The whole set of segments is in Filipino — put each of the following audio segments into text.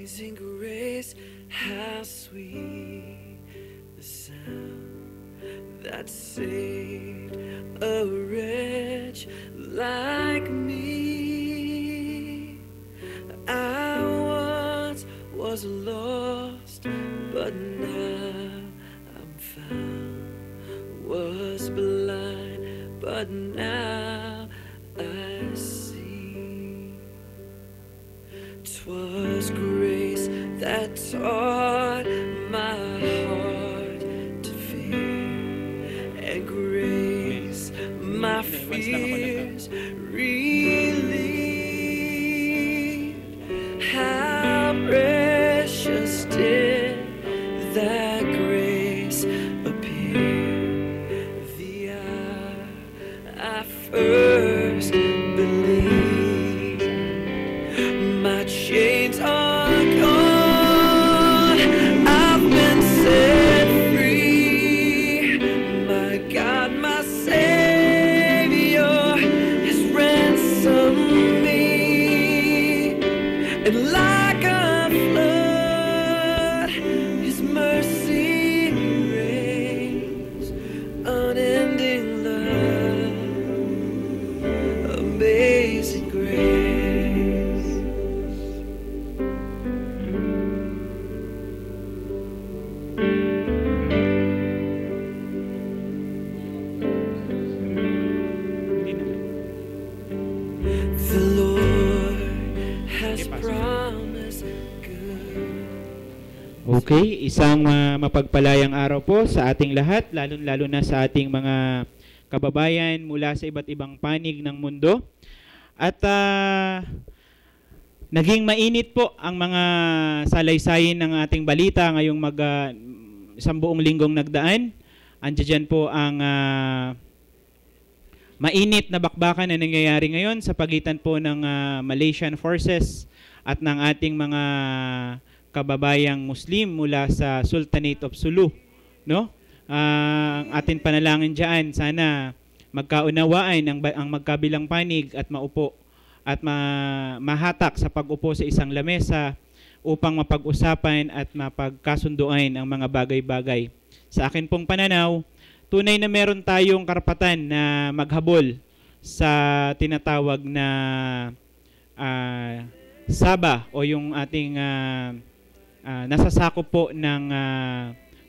Amazing grace, how sweet the sound that saved a wretch like me. I once was lost, but now I'm found. Was blind, but now I see. 'Twas grace that taught my heart to fear, and grace my fears relieved. How precious did that grace appear the hour I first believed. My chains are gone, I've been set free. My God, my Savior has ransomed me. And like a flood, His mercy reigns. Unending love, amazing grace. The Lord has promised good. Okay, isang mapagpalayang araw po sa ating lahat, lalo na sa ating mga kababayan mula sa iba't ibang panig ng mundo. At naging mainit po ang mga salaysay ng ating balita ngayong isang buong linggong nagdaan. Andiyan po ang mainit na bakbakan na nangyayari ngayon sa pagitan po ng Malaysian forces at ng ating mga kababayang Muslim mula sa Sultanate of Sulu, no? Ang ating panalangin diyan, sana magkaunawaan ang magkabilang panig at maupo at mahatak sa pag-upo sa isang lamesa upang mapag-usapan at mapagkasunduan ang mga bagay-bagay. Sa akin pong pananaw, tunay na meron tayong karapatan na maghabol sa tinatawag na Sabah o yung ating nasasakop po ng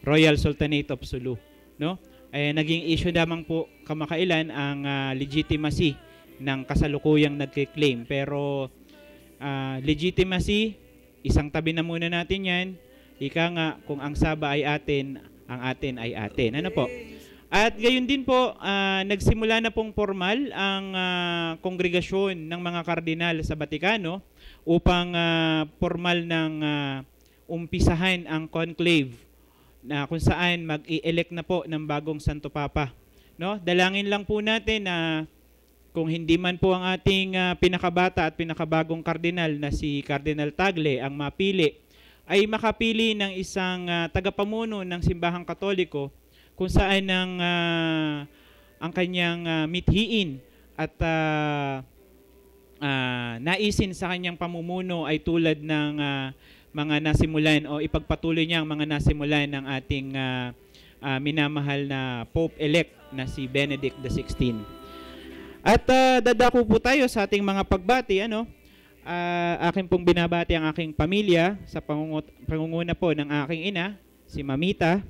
Royal Sultanate of Sulu, no? Naging issue lamang po kamakailan ang legitimacy ng kasalukuyang nagke-claim, pero legitimacy, isang tabi na muna natin yan. Ika nga, kung ang Sabah ay atin, ang atin ay atin. Ano po? At gayon din po, nagsimula na pong formal ang kongregasyon ng mga kardinal sa Batikano upang formal ng umpisahan ang conclave na kung saan mag-i-elect na po ng bagong Santo Papa. No? Dalangin lang po natin na kung hindi man po ang ating pinakabata at pinakabagong kardinal na si Cardinal Tagle ang mapili, ay makapili ng isang tagapamuno ng simbahang Katoliko kung saan ang kanyang mithiin at naisin sa kanyang pamumuno ay tulad ng mga nasimulan o ipagpatuloy niya ang mga nasimulan ng ating minamahal na Pope-elect na si Benedict XVI. At dadako po tayo sa ating mga pagbati. Akin pong binabati ang aking pamilya sa pangunguna po ng aking ina, si Mamita,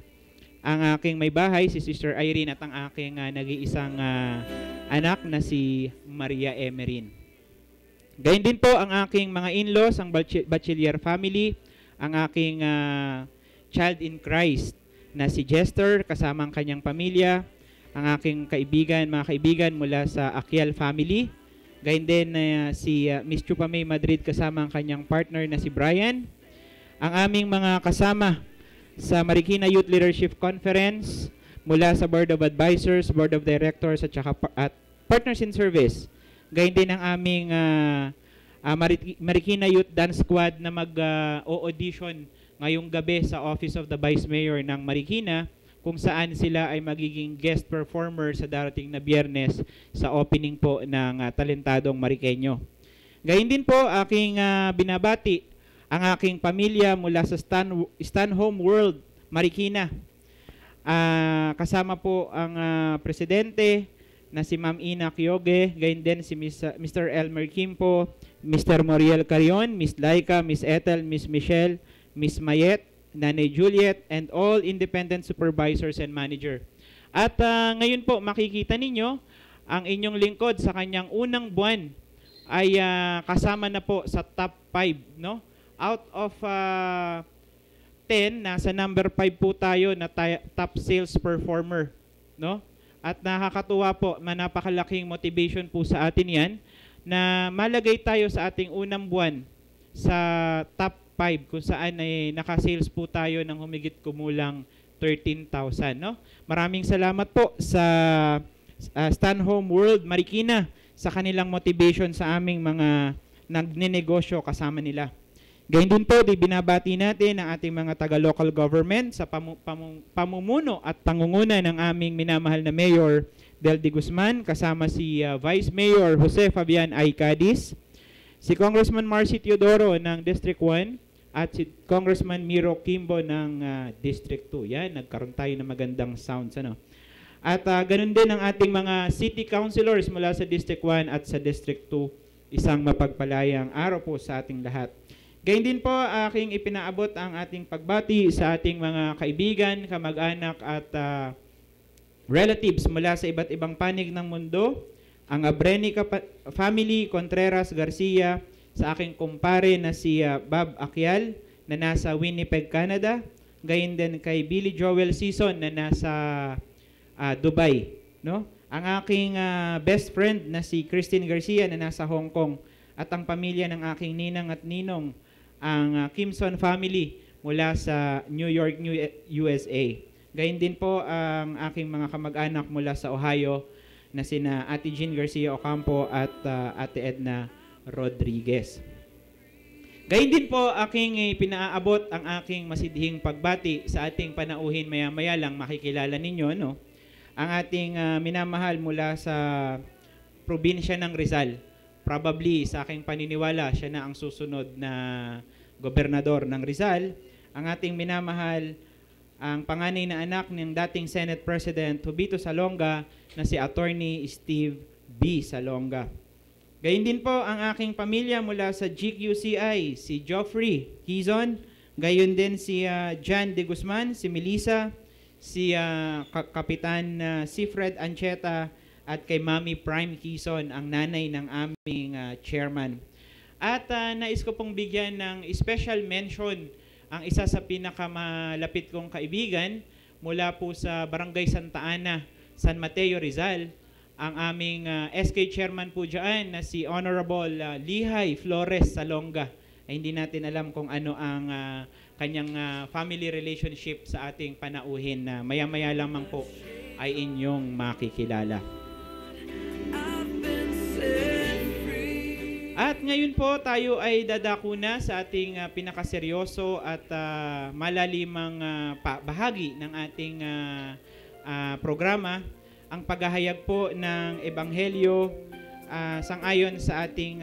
ang aking may bahay, si Sister Irene, at ang aking nag-iisang anak na si Maria Emerin. Gayun din po ang aking mga in-laws, ang Bachelier family, ang aking child in Christ na si Jester kasama ang kanyang pamilya, ang aking mga kaibigan mula sa Akyal family, gayun din si Miss Chupa May Madrid kasama ang kanyang partner na si Brian, ang aming mga kasama sa Marikina Youth Leadership Conference mula sa Board of Advisors, Board of Directors at Partners in Service. Gayun din ang aming Marikina Youth Dance Squad na mag-audition ngayong gabi sa Office of the Vice Mayor ng Marikina, kung saan sila ay magiging guest performer sa darating na Biyernes sa opening po ng Talentadong Marikeño. Gayun din po aking binabati ang aking pamilya mula sa Stanhome World, Marikina. Kasama po ang presidente na si Ma'am Ina Kyoge, gayon din si Mr. Elmer Kimpo, Mr. Moriel Carion, Miss Laika, Miss Ethel, Miss Michelle, Miss Mayet, Nanay Juliet, and all independent supervisors and manager. At ngayon po makikita ninyo ang inyong lingkod sa kanyang unang buwan ay kasama na po sa top 5, no? Out of 10, nasa number 5 po tayo na top sales performer, no? At nakakatuwa po, napakalaking motivation po sa atin yan na malagay tayo sa ating unang buwan sa top 5 kung saan ay naka-sales po tayo ng humigit kumulang 13,000, no? Maraming salamat po sa Stanhome World Marikina sa kanilang motivation sa aming mga nagnenegosyo kasama nila. Gayun din po, binabati natin ang ating mga taga-local government sa pamumuno at pangunguna ng aming minamahal na Mayor Del de Guzman, kasama si Vice Mayor Jose Fabian I. Cadiz, si Congressman Marcy Teodoro ng District 1, at si Congressman Miro Kimbo ng District 2. Yan, nagkaroon tayo ng magandang sounds. Ano? At ganun din ang ating mga city councilors mula sa District 1 at sa District 2. Isang mapagpalayang araw po sa ating lahat. Gayun din po, aking ipinaabot ang ating pagbati sa ating mga kaibigan, kamag-anak at relatives mula sa iba't ibang panig ng mundo, ang Abrenica family, Contreras Garcia, sa aking kumpare na si Bob Akyal na nasa Winnipeg, Canada, gayon din kay Billy Joel Season na nasa Dubai, no? Ang aking best friend na si Christine Garcia na nasa Hong Kong, at ang pamilya ng aking ninang at ninong, ang Kimson family mula sa New York, USA. Gayon din po ang aking mga kamag-anak mula sa Ohio na sina Ate Jean Garcia Ocampo at Ate Edna Rodriguez. Gayon din po aking pinaabot ang aking masidhing pagbati sa ating panauhin maya-maya lang makikilala ninyo, no? Ang ating minamahal mula sa probinsya ng Rizal. Probably sa aking paniniwala siya na ang susunod na gobernador ng Rizal. Ang ating minamahal, ang panganay na anak ng dating Senate President Hubito Salonga na si Attorney Steve B. Salonga. Gayun din po ang aking pamilya mula sa GQCI, si Joffrey Quizon, gayon din si Jan de Guzman, si Melissa, si Kapitan Sifred Ancheta, at kay Mami Prime Quizon, ang nanay ng aming chairman. At nais ko pong bigyan ng special mention ang isa sa pinakamalapit kong kaibigan mula po sa Barangay Santa Ana, San Mateo, Rizal, ang aming SK chairman po dyan na si Honorable Lihay Flores Salonga. Ay, hindi natin alam kung ano ang kanyang family relationship sa ating panauhin na maya-maya lamang po ay inyong makikilala. At ngayon po tayo ay dadako na sa ating pinakaseryoso at malalimang bahagi ng ating programa, ang paghahayag po ng Ebanghelyo sangayon sa ating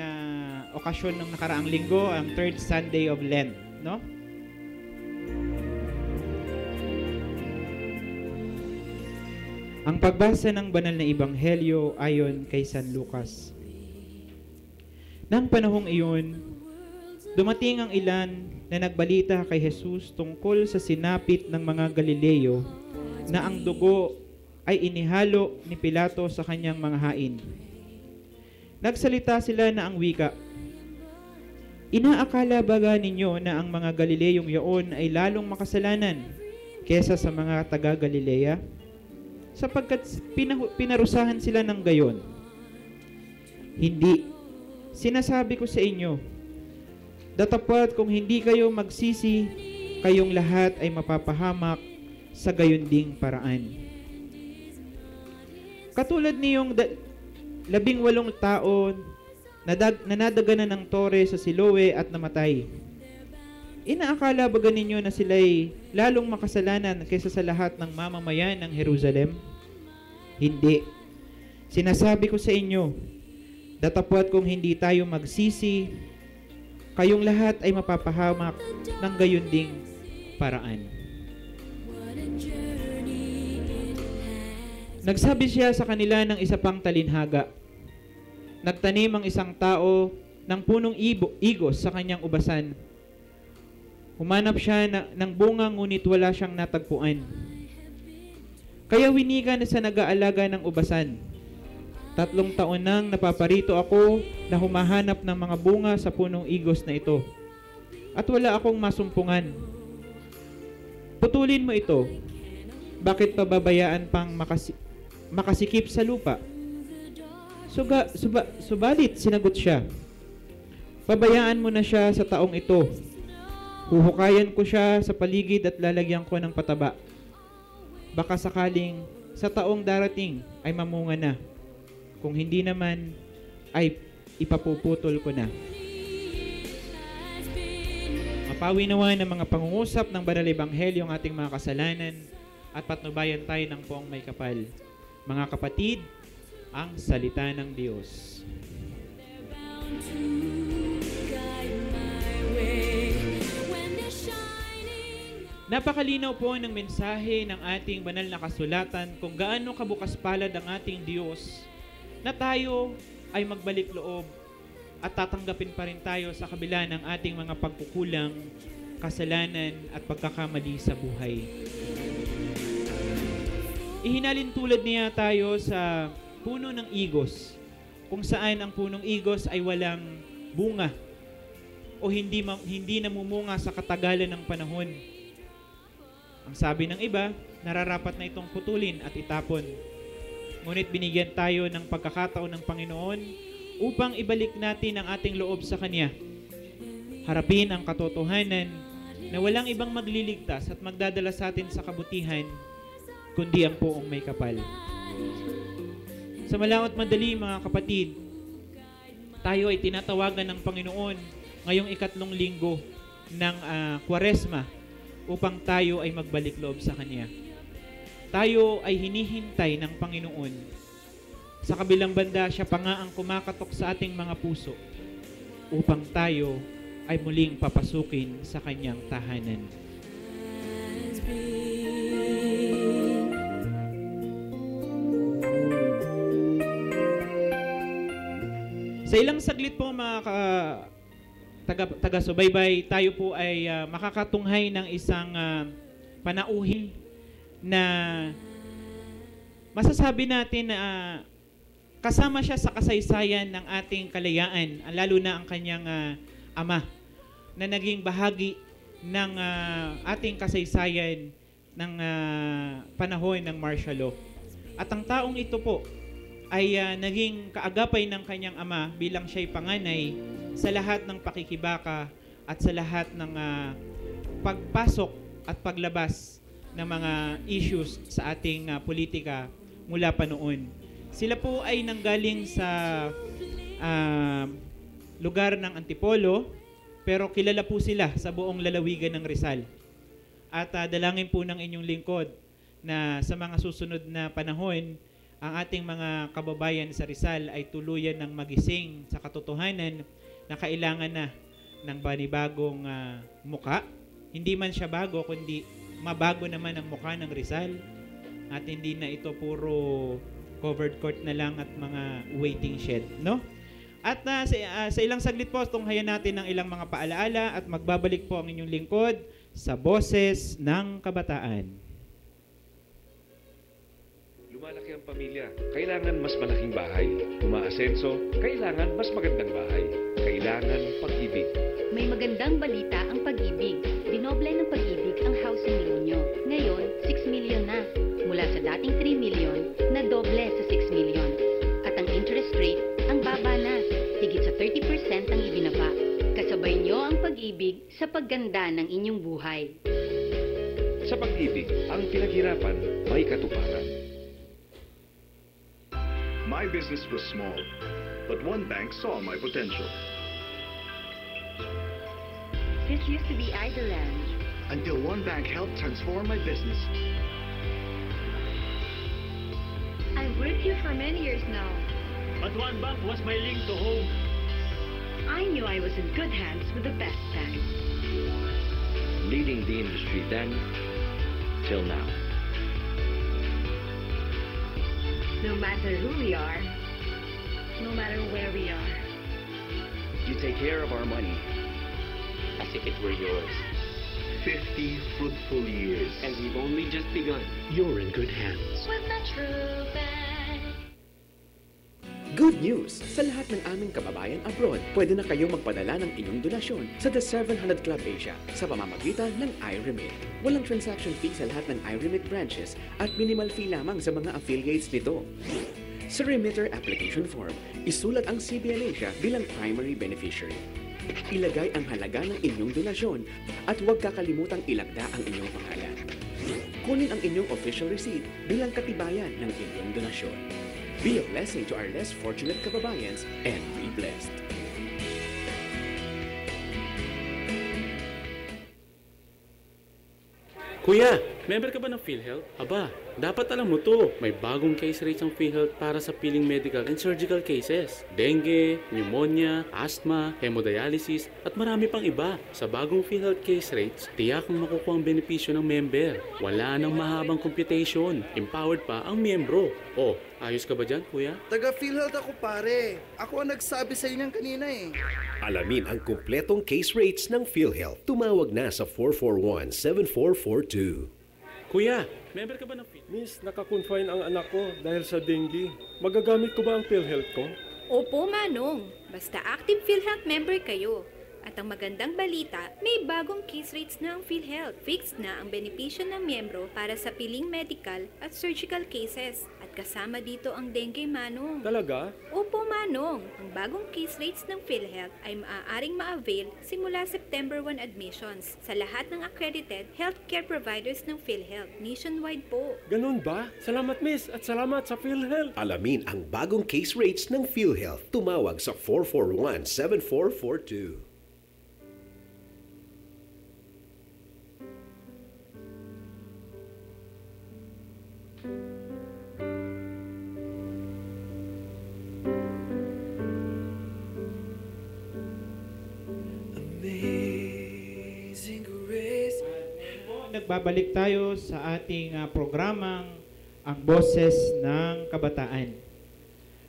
okasyon ng nakaraang linggo, ang third Sunday of Lent, no? Ang pagbasa ng banal na Ebanghelyo ayon kay San Lucas. Nang panahong iyon, dumating ang ilan na nagbalita kay Jesus tungkol sa sinapit ng mga Galileo na ang dugo ay inihalo ni Pilato sa kanyang mga hain. Nagsalita sila na ang wika, "Inaakala ba ninyo na ang mga Galileyong yaon ay lalong makasalanan kesa sa mga taga-Galilea? Sapagkat pinarusahan sila ng gayon. Hindi. Sinasabi ko sa inyo, datapwat kung hindi kayo magsisi, kayong lahat ay mapapahamak sa gayon ding paraan." Katulad niyong 18 tao na nadaganan ng tore sa Siloe at namatay. Inaakala ba ninyo na sila'y lalong makasalanan kaysa sa lahat ng mamamayan ng Jerusalem? Hindi. Sinasabi ko sa inyo, datapwat kung hindi tayo magsisi, kayong lahat ay mapapahamak ng gayon ding paraan. Nagsabi siya sa kanila ng isa pang talinhaga. Nagtanim ang isang tao ng punong igos sa kanyang ubasan. Humanap siya ng bunga ngunit wala siyang natagpuan. Kaya winigan sa nag-aalaga ng ubasan. 3 taon nang napaparito ako na humahanap ng mga bunga sa punong igos na ito. At wala akong masumpungan. Putulin mo ito. Bakit pababayaan pang makasikip sa lupa? Subalit, sinagot siya. Pabayaan mo na siya sa taong ito. Huhukayan ko siya sa paligid at lalagyan ko ng pataba. Baka sakaling sa taong darating ay mamunga na. Kung hindi naman, ay ipapuputol ko na. Mapawi nawa ng mga pangungusap ng banal ebanghelyo ang ating mga kasalanan at patnubayan tayo ng poong may kapal. Mga kapatid, ang salita ng Diyos. Napakalinaw po ng mensahe ng ating banal na kasulatan kung gaano kabukas palad ang ating Diyos na tayo ay magbalik loob at tatanggapin pa rin tayo sa kabila ng ating mga pagkukulang, kasalanan at pagkakamali sa buhay. Ihinalin tulad niya tayo sa puno ng igos, kung saan ang punong igos ay walang bunga o hindi namumunga sa katagalan ng panahon. Ang sabi ng iba, nararapat na itong putulin at itapon. Ngunit binigyan tayo ng pagkakataon ng Panginoon upang ibalik natin ang ating loob sa Kanya. Harapin ang katotohanan na walang ibang magliligtas at magdadala sa atin sa kabutihan kundi ang poong may kapal. Sa malaot madali mga kapatid, tayo ay tinatawagan ng Panginoon ngayong 3 linggo ng Kwaresma upang tayo ay magbalik loob sa Kanya. Tayo ay hinihintay ng Panginoon. Sa kabilang banda, siya pa nga ang kumakatok sa ating mga puso upang tayo ay muling papasukin sa Kanyang tahanan. Sa ilang saglit po mga taga-subaybay, tayo po ay makakatunghay ng isang panauhin na masasabi natin na kasama siya sa kasaysayan ng ating kalayaan, lalo na ang kanyang ama na naging bahagi ng ating kasaysayan ng panahon ng martial law. At ang taong ito po ay naging kaagapay ng kanyang ama bilang siya'y panganay sa lahat ng pakikibaka at sa lahat ng pagpasok at paglabas ng mga issues sa ating politika mula pa noon. Sila po ay nanggaling sa lugar ng Antipolo, pero kilala po sila sa buong lalawigan ng Rizal. At dalangin po ng inyong lingkod na sa mga susunod na panahon, ang ating mga kababayan sa Rizal ay tuluyan ng magising sa katotohanan na kailangan na ng panibagong muka. Hindi man siya bago, kundi mabago naman ang muka ng Rizal. At hindi na ito puro covered court na lang at mga waiting shed, no? At sa ilang saglit po, tunghayan natin ng ilang mga paalaala at magbabalik po ang inyong lingkod sa Boses ng Kabataan. Lumalaki ang pamilya, kailangan mas malaking bahay. Umaasenso, kailangan mas magandang bahay. Kailangan pag-ibig. May magandang balita ang pag-ibig. Dinoble ng pag-ibig ang housing loan nyo. Ngayon, 6 million na. Mula sa dating 3 million, na doble sa 6 million. At ang interest rate, ang baba na. Higit sa 30% ang ibinaba. Kasabay nyo ang pag-ibig sa pagganda ng inyong buhay. Sa pag-ibig, ang pinaghirapan may katuparan. My business was small, but one bank saw my potential. This used to be Idleland. Until one bank helped transform my business. I've worked here for many years now. But one bank was my link to home. I knew I was in good hands with the best bank. Leading the industry then, till now. No matter who we are, no matter where we are. You take care of our money as if it were yours. 50 fruitful years. And we've only just begun. You're in good hands. With the True Bank. Good news! Sa lahat ng aming kababayan abroad, pwede na kayo magpadala ng inyong donasyon sa The 700 Club Asia sa pamamagitan ng iRemit. Walang transaction fee sa lahat ng iRemit branches at minimal fee lamang sa mga affiliates nito. Sa remitter application form, isulat ang CBN Asia bilang primary beneficiary. Ilagay ang halaga ng inyong donasyon at huwag kakalimutang ilagda ang inyong pangalan. Kunin ang inyong official receipt bilang katibayan ng inyong donasyon. Be a blessing to our less fortunate kababayans and be blessed. Kuya, member ka ba ng PhilHealth? Aba, dapat alam mo to. May bagong case rates ang PhilHealth para sa piling medical and surgical cases. Dengue, pneumonia, asthma, hemodialysis, at marami pang iba. Sa bagong PhilHealth case rates, tiyak ang makukuha ang benepisyo ng member. Wala nang mahabang computation. Empowered pa ang miyembro. Oh, ayos ka ba dyan, kuya? Taga PhilHealth ako, pare. Ako ang nagsabi sa inyo kanina eh. Alamin ang kumpletong case rates ng PhilHealth. Tumawag na sa 441-7442. Kuya, member ka ba ng PhilHealth? Miss, nakakonfine ang anak ko dahil sa dengue. Magagamit ko ba ang PhilHealth ko? Opo, Manong. Basta active PhilHealth member kayo. At ang magandang balita, may bagong case rates na ang PhilHealth. Fixed na ang benepisyo ng miyembro para sa piling medical at surgical cases. At kasama dito ang dengue, Manong. Talaga? Opo, Manong. Ang bagong case rates ng PhilHealth ay maaaring ma-avail simula September 1 admissions sa lahat ng accredited healthcare providers ng PhilHealth. Nationwide po. Ganun ba? Salamat, Miss, at salamat sa PhilHealth. Alamin ang bagong case rates ng PhilHealth. Tumawag sa 441-7442. Nagbabalik tayo sa ating programang Ang Boses ng Kabataan.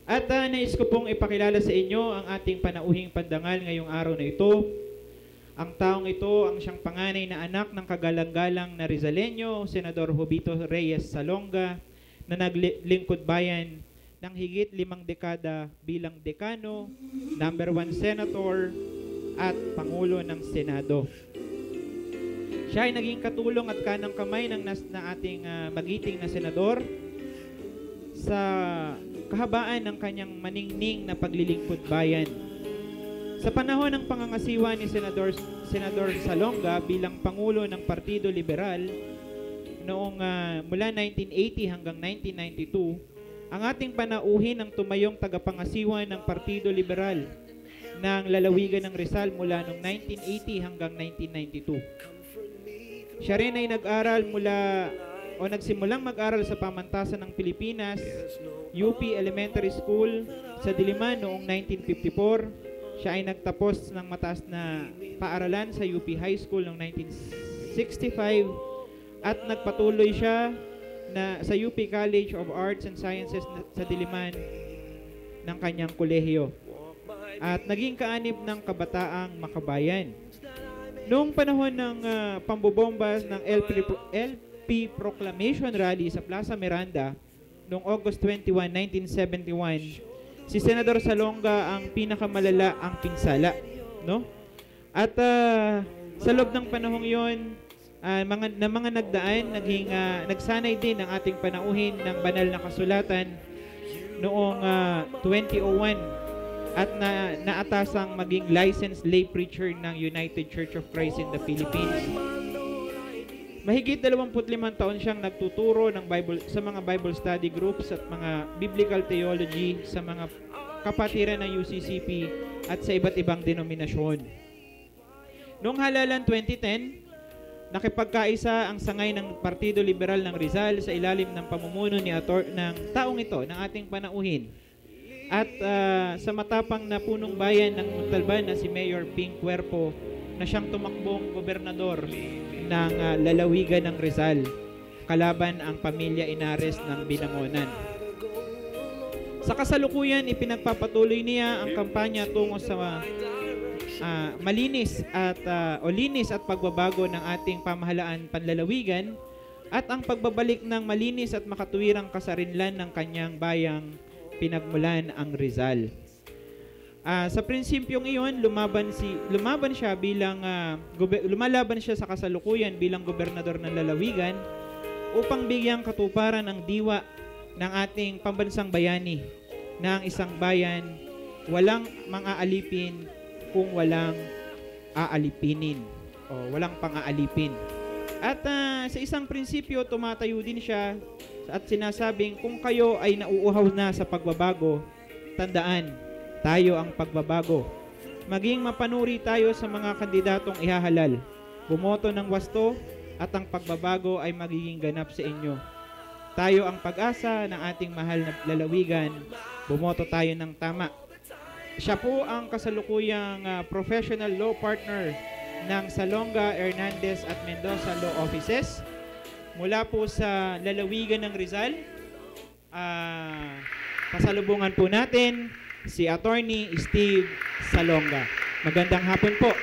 At nais ko pong ipakilala sa inyo ang ating panauhing pandangal ngayong araw na ito. Ang taong ito ang siyang panganay na anak ng kagalang-galang na Rizaleño, Senador Jovito Reyes Salonga, na naglingkod bayan ng higit 5 dekada bilang dekano, number 1 senator, at pangulo ng Senado. Siya ay naging katulong at kanang kamay ng ating magiting na senador sa kahabaan ng kanyang maningning na paglilingkod bayan. Sa panahon ng pangangasiwa ni Senador Salonga bilang Pangulo ng Partido Liberal noong mula 1980 hanggang 1992, ang ating panauhin ang tumayong tagapangasiwa ng Partido Liberal ng lalawigan ng Rizal mula noong 1980 hanggang 1992. Siya rin ay nagsimulang mag-aral sa pamantasan ng Pilipinas, UP Elementary School sa Diliman noong 1954. Siya ay nagtapos ng mataas na paaralan sa UP High School noong 1965 at nagpatuloy siya sa UP College of Arts and Sciences sa Diliman ng kanyang kolehiyo. At naging kaanib ng Kabataang Makabayan. Noong panahon ng pambobomba ng LP Proclamation Rally sa Plaza Miranda noong August 21, 1971, si Senador Salonga ang pinakamalala ang pinsala, no? At sa loob ng panahong 'yon, mga nagdaan, nagsanay din ang ating panauhin ng banal na kasulatan noong 2001. At naatasang maging licensed lay preacher ng United Church of Christ in the Philippines. Mahigit 25 taon siyang nagtuturo ng sa mga Bible study groups at mga biblical theology sa mga kapatiran ng UCCP at sa iba't ibang denominasyon. Noong halalan 2010, nakipagkaisa ang sangay ng Partido Liberal ng Rizal sa ilalim ng pamumuno ng taong ito, ng ating panauhin, At sa matapang na punong bayan ng Montalban na si Mayor Ping Cuerpo na siyang tumakbong gobernador ng lalawigan ng Rizal kalaban ang pamilya Inares ng Binangonan. Sa kasalukuyan, ipinagpapatuloy niya ang kampanya tungo sa linis at pagbabago ng ating pamahalaan panlalawigan at ang pagbabalik ng malinis at makatuwirang kasarinlan ng kanyang bayang pinagmulan ang Rizal. Sa prinsipyong iyon, lumalaban siya sa kasalukuyan bilang gobernador ng lalawigan upang bigyang katuparan ang diwa ng ating pambansang bayani na ang isang bayan walang mang-aalipin kung walang aalipinin o walang pang-aalipin. At sa isang prinsipyo, tumatayo din siya at sinasabing kung kayo ay nauuhaw na sa pagbabago, tandaan, tayo ang pagbabago. Maging mapanuri tayo sa mga kandidatong ihahalal. Bumoto ng wasto at ang pagbabago ay magiging ganap sa inyo. Tayo ang pag-asa ng ating mahal na lalawigan. Bumoto tayo ng tama. Siya po ang kasalukuyang professional law partner ng Salonga, Hernandez at Mendoza Law Offices. Mula po sa lalawigan ng Rizal, pasalubungan po natin si Attorney Steve Salonga. Magandang hapon po,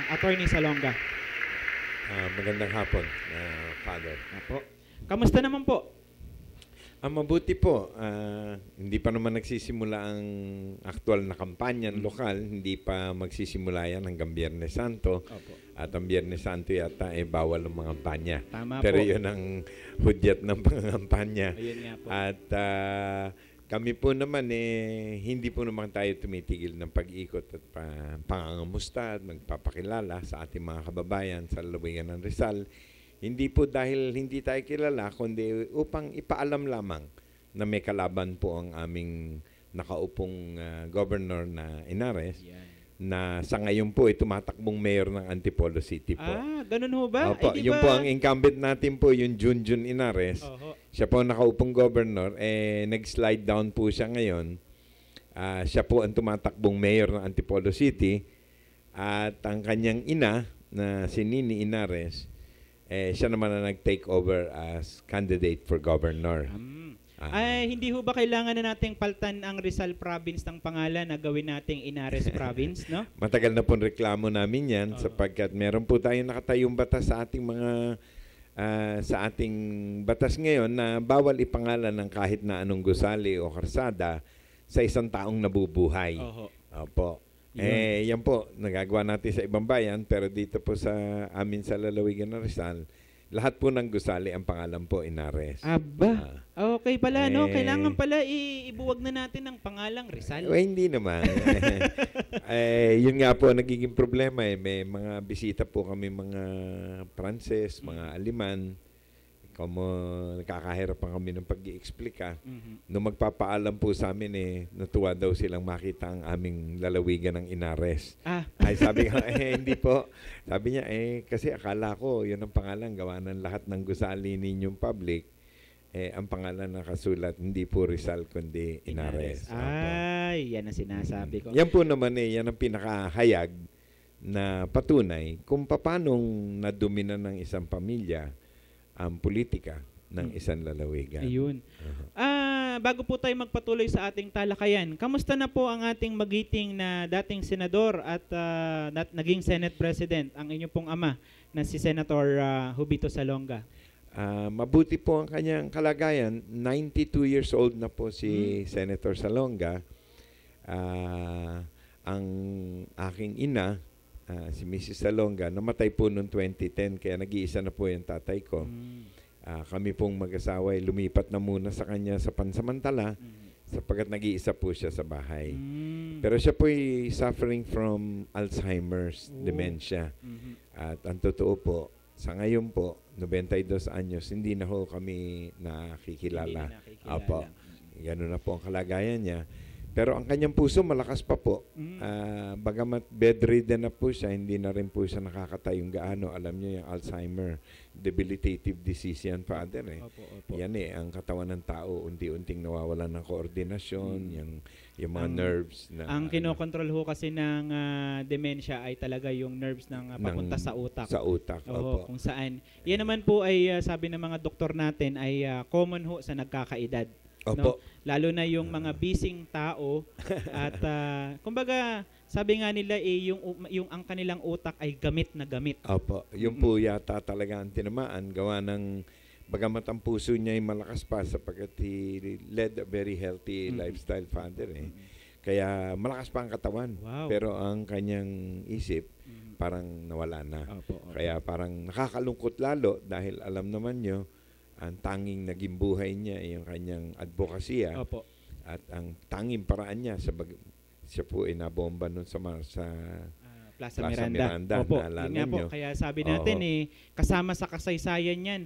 Attorney Salonga. Magandang hapon, Father. Kamusta naman po? Mabuti po. Hindi pa naman nagsisimula ang aktual na kampanya lokal. Hindi pa magsisimula yan hanggang Biyernes Santo. Opo. At ang Biyernes Santo yata bawal ang mga kampanya. Tama Pero po. yun ang hudyat ng pangangampanya. Ayun nga po. At kami po naman hindi po naman tayo tumitigil ng pag-ikot at pangangamusta at magpapakilala sa ating mga kababayan sa lalawigan ng Rizal. Hindi po dahil hindi tayo kilala, kundi upang ipaalam lamang na may kalaban po ang aming nakaupong governor na Inares, na sa ngayon po tumatakbong mayor ng Antipolo City po. Ganun ho ba? Opo, yung po ang incumbent natin po, yung Junjun Inares. Siya po nakaupong governor, nag-slide down po siya ngayon. Siya po ang tumatakbong mayor ng Antipolo City at ang kanyang ina na si Nini Inares, siya naman na nag-take over as candidate for governor. Hindi ho ba kailangan na nating paltan ang Rizal Province ng pangalan na gawin nating Inares Province, no? Matagal na pong reklamo namin yan sapagkat meron po tayong nakatayong batas sa ating sa ating batas ngayon na bawal ipangalan ng kahit na anong gusali o karsada sa isang taong nabubuhay. Opo. Yan po, nagagawa natin sa ibang bayan, pero dito po sa amin sa lalawigan ng Rizal, lahat po ng gusali ang pangalan po Inares. Aba, okay pala, no? Kailangan pala ibuwag na natin ang pangalang Rizal. Hindi naman. Yun nga po, nagiging problema. May mga bisita po kami, mga Pranses, mga Aliman. Nakakahirapan kami ng pag-i-explika. Nung magpapaalam po sa amin, natuwa daw silang makita ang aming lalawigan ng Inares. Ay sabi ko, hindi po. Sabi niya, kasi akala ko, yun ang pangalan, gawa ng lahat ng gusali ninyong public. Ang pangalan na kasulat, hindi po Rizal, kundi Inares. Yan ang sinasabi ko. Yan po naman, yan ang pinakahayag na patunay kung paano nadumina ng isang pamilya ang politika ng isang lalawigan. Ayun. Bago po tayo magpatuloy sa ating talakayan, kamusta na po ang ating magiting na dating senador at naging Senate President, ang inyong pong ama na si Senator Jubito Salonga? Mabuti po ang kanyang kalagayan. 92 years old na po si Senator Salonga. Ang aking ina, si Mrs. Salonga, namatay po noong 2010, kaya nag-iisa na po yung tatay ko. Kami pong mag-asawa ay lumipat na muna sa kanya sa pansamantala sapagkat nag-iisa po siya sa bahay. Pero siya po ay suffering from Alzheimer's dementia. At ang totoo po, sa ngayon po, 92 anyos, hindi na ho kami nakikilala. Opo. Ganun na po ang kalagayan niya. Pero ang kanyang puso malakas pa po. Bagamat bedridden na po siya, hindi na rin po siya nakakatayong gaano. Alam niyo yung Alzheimer, debilitative disease yan, Father. Yan ang katawan ng tao, unti-unting nawawalan ng koordinasyon, yung mga nerves. Ang kinokontrol ho kasi ng dementia ay talaga yung nerves ng papunta sa utak. Sa utak, opo. Kung saan. Yan naman po ay sabi ng mga doktor natin ay common ho sa nagkakaedad. Opo. No? Lalo na yung mga bising tao at kumbaga sabi nga nila yung ang kanilang utak ay gamit na gamit. Opo. Yung po yata talaga ang tinamaan gawa ng bagamat ang puso niya ay malakas pa sapagkat he led a very healthy lifestyle, Father. Kaya malakas pa ang katawan. Wow. Pero ang kanyang isip parang nawala na. Opo. Kaya parang nakakalungkot lalo dahil alam naman nyo ang tanging naging buhay niya ay yung kanyang advokasya. Opo. At ang tanging paraan niya siya po ay nabomba nun sa Plaza Miranda. Opo, yun nga po. Kaya sabi natin kasama sa kasaysayan yan.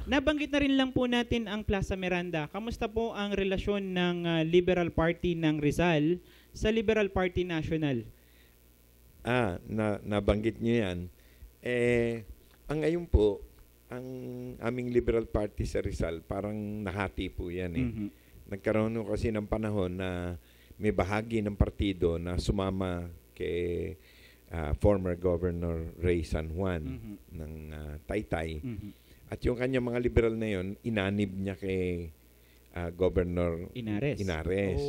Nabanggit na rin lang po natin ang Plaza Miranda. Kamusta po ang relasyon ng Liberal Party ng Rizal sa Liberal Party National? Nabanggit niyo yan. Ang ngayon po, ang aming Liberal Party sa Rizal, parang nahati po yan Nagkaroon kasi ng panahon na may bahagi ng partido na sumama kay former Governor Ray San Juan ng Taytay. At yung kanyang mga liberal na yon, inanib niya kay Governor Inares.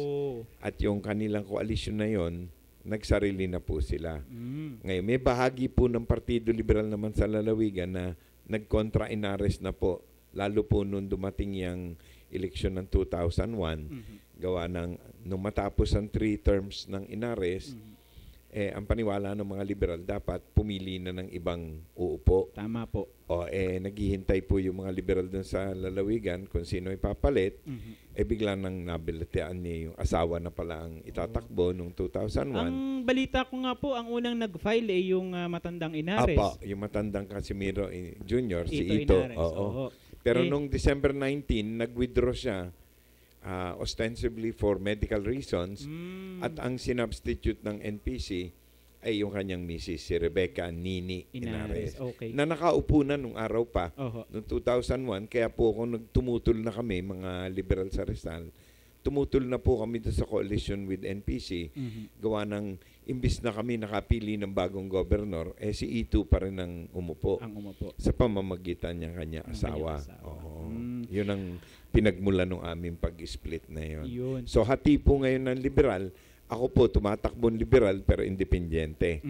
At yung kanilang koalisyon na yon, nagsarili na po sila. Ngayon, may bahagi po ng Partido Liberal naman sa lalawigan na nagkontra Inares na po, lalo po nung dumating yung eleksyon ng 2001, gawa ng nung matapos ang 3 terms ng Inares, ang paniwala ng mga liberal dapat pumili na ng ibang uupo. Tama po. Naghihintay po yung mga liberal dun sa lalawigan kung sino ipapalit, bigla nang nabilitaan niya yung asawa na pala ang itatakbo nung 2001. Ang balita ko nga po, ang unang nag-file yung matandang Inares. Yung matandang Casimiro Jr., si Ito. Pero nung December 19, nag-withdraw siya ostensibly for medical reasons at ang sinubstitute ng NPC ay yung kanyang misis, si Rebecca Nini Inares. Na nakaupo na nung araw pa, noong 2001, kaya po kung nagtumutol na kami, mga liberal sa Rizal, tumutol na po kami sa coalition with NPC, gawa ng imbis na kami nakapili ng bagong governor, si Ito pa rin ang umupo. Sa pamamagitan niya kanya asawa. Yun ang pinagmula ng aming pag-split na yun. So hati po ngayon ng liberal. Ako po tumatakbong liberal pero independyente.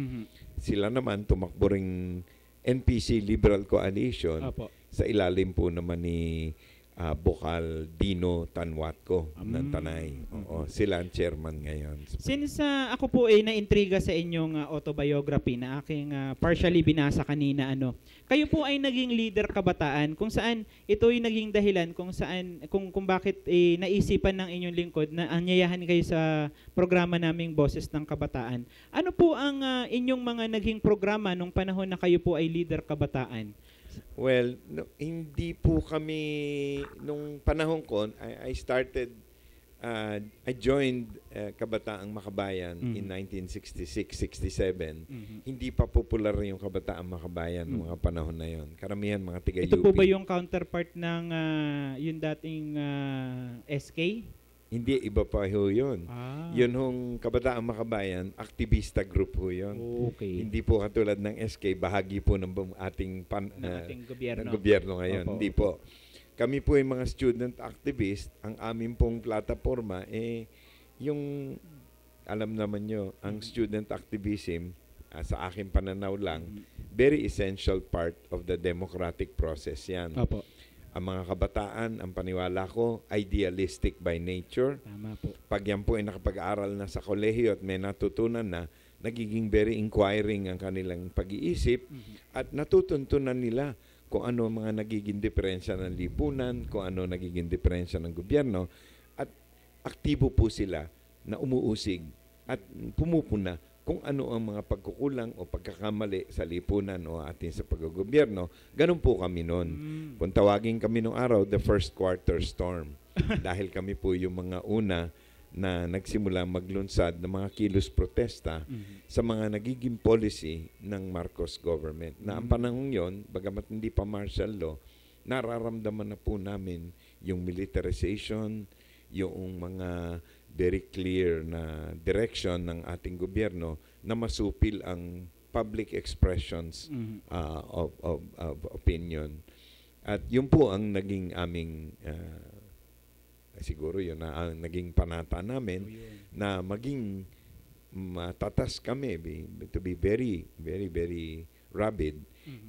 Sila naman tumakbo ring NPC Liberal Coalition. Sa ilalim po naman ni Bokal Dino Tanwatko ng Tanay. Sila ang chairman ngayon. Since ako po ay naintriga sa inyong autobiography na aking partially binasa kanina, kayo po ay naging leader kabataan kung saan ito ay naging dahilan kung bakit naisipan ng inyong lingkod na anyayahan kayo sa programa naming Boses ng Kabataan. Ano po ang inyong mga naging programa nung panahon na kayo po ay leader kabataan? Well, hindi po kami, nung panahon ko, I joined Kabataang Makabayan in 1966-67. Hindi pa popular yung Kabataang Makabayan noong mga panahon na yon. Karamihan mga tiga-UP. Ito po ba yung counterpart ng yung dating SK? Hindi, iba pa ho yun. Yun hong Kabataang Makabayan, aktivista group ho yun. Hindi po katulad ng SK, bahagi po ng ating gobyerno ngayon. Hindi po. Kami po yung mga student activist, ang aming pong plataforma, yung, alam naman nyo, ang student activism, sa aking pananaw lang, very essential part of the democratic process yan. Ang mga kabataan, ang paniwala ko, idealistic by nature. Tama po. Pag yan po ay nakapag-aaral na sa kolehiyo at may natutunan na, nagiging very inquiring ang kanilang pag-iisip at natutuntunan nila kung ano ang mga nagiging diferensya ng lipunan, kung ano nagiging diferensya ng gobyerno, at aktibo po sila na umuusig at pumupuna kung ano ang mga pagkukulang o pagkakamali sa lipunan o atin sa paggogobyerno. Ganun po kami noon. Kung tawagin kami noong araw, the first quarter storm. Dahil kami po yung mga una na nagsimula maglunsad ng mga kilos protesta sa mga nagiging policy ng Marcos government. Na ang panahon yon, bagamat hindi pa martial law, nararamdaman na po namin yung militarization, yung mga very clear na direction ng ating gobyerno na masupil ang public expressions of opinion. At yun po ang naging aming siguro yun na ang naging panata namin na maging matatas kami to be very, very, very rabid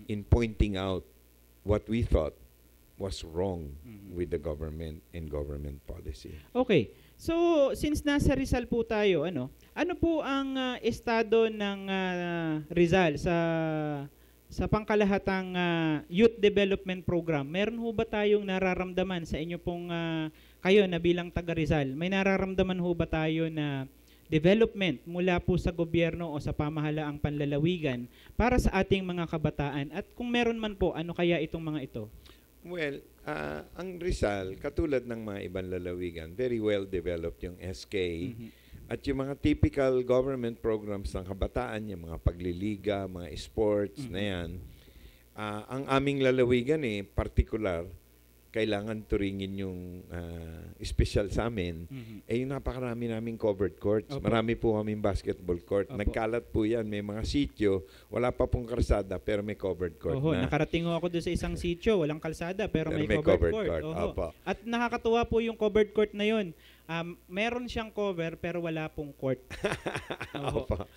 in pointing out what we thought was wrong with the government and government policy. Okay. So, since nasa Rizal po tayo, ano po ang estado ng Rizal sa pangkalahatang youth development program? Meron ho ba tayong nararamdaman sa inyo pong kayo na bilang taga Rizal? May nararamdaman ho ba tayo na development mula po sa gobyerno o sa pamahalaang panlalawigan para sa ating mga kabataan? At kung meron man po, ano kaya itong mga ito? Well, ang Rizal, katulad ng mga ibang lalawigan, very well developed yung SK at yung mga typical government programs ng kabataan, yung mga pagliliga, mga sports na yan. Ang aming lalawigan particular, kailangan turingin yung special sa amin, yung napakarami naming covered courts. Opo. Marami po kaming basketball court. Opo. Nagkalat po yan, may mga sityo, wala pa pong kalsada, pero may covered court na. Nakarating ho ako doon sa isang sityo, walang kalsada, pero may covered court. Opo. At nakakatuwa po yung covered court na yun. Meron siyang cover, pero wala pong court. Opo.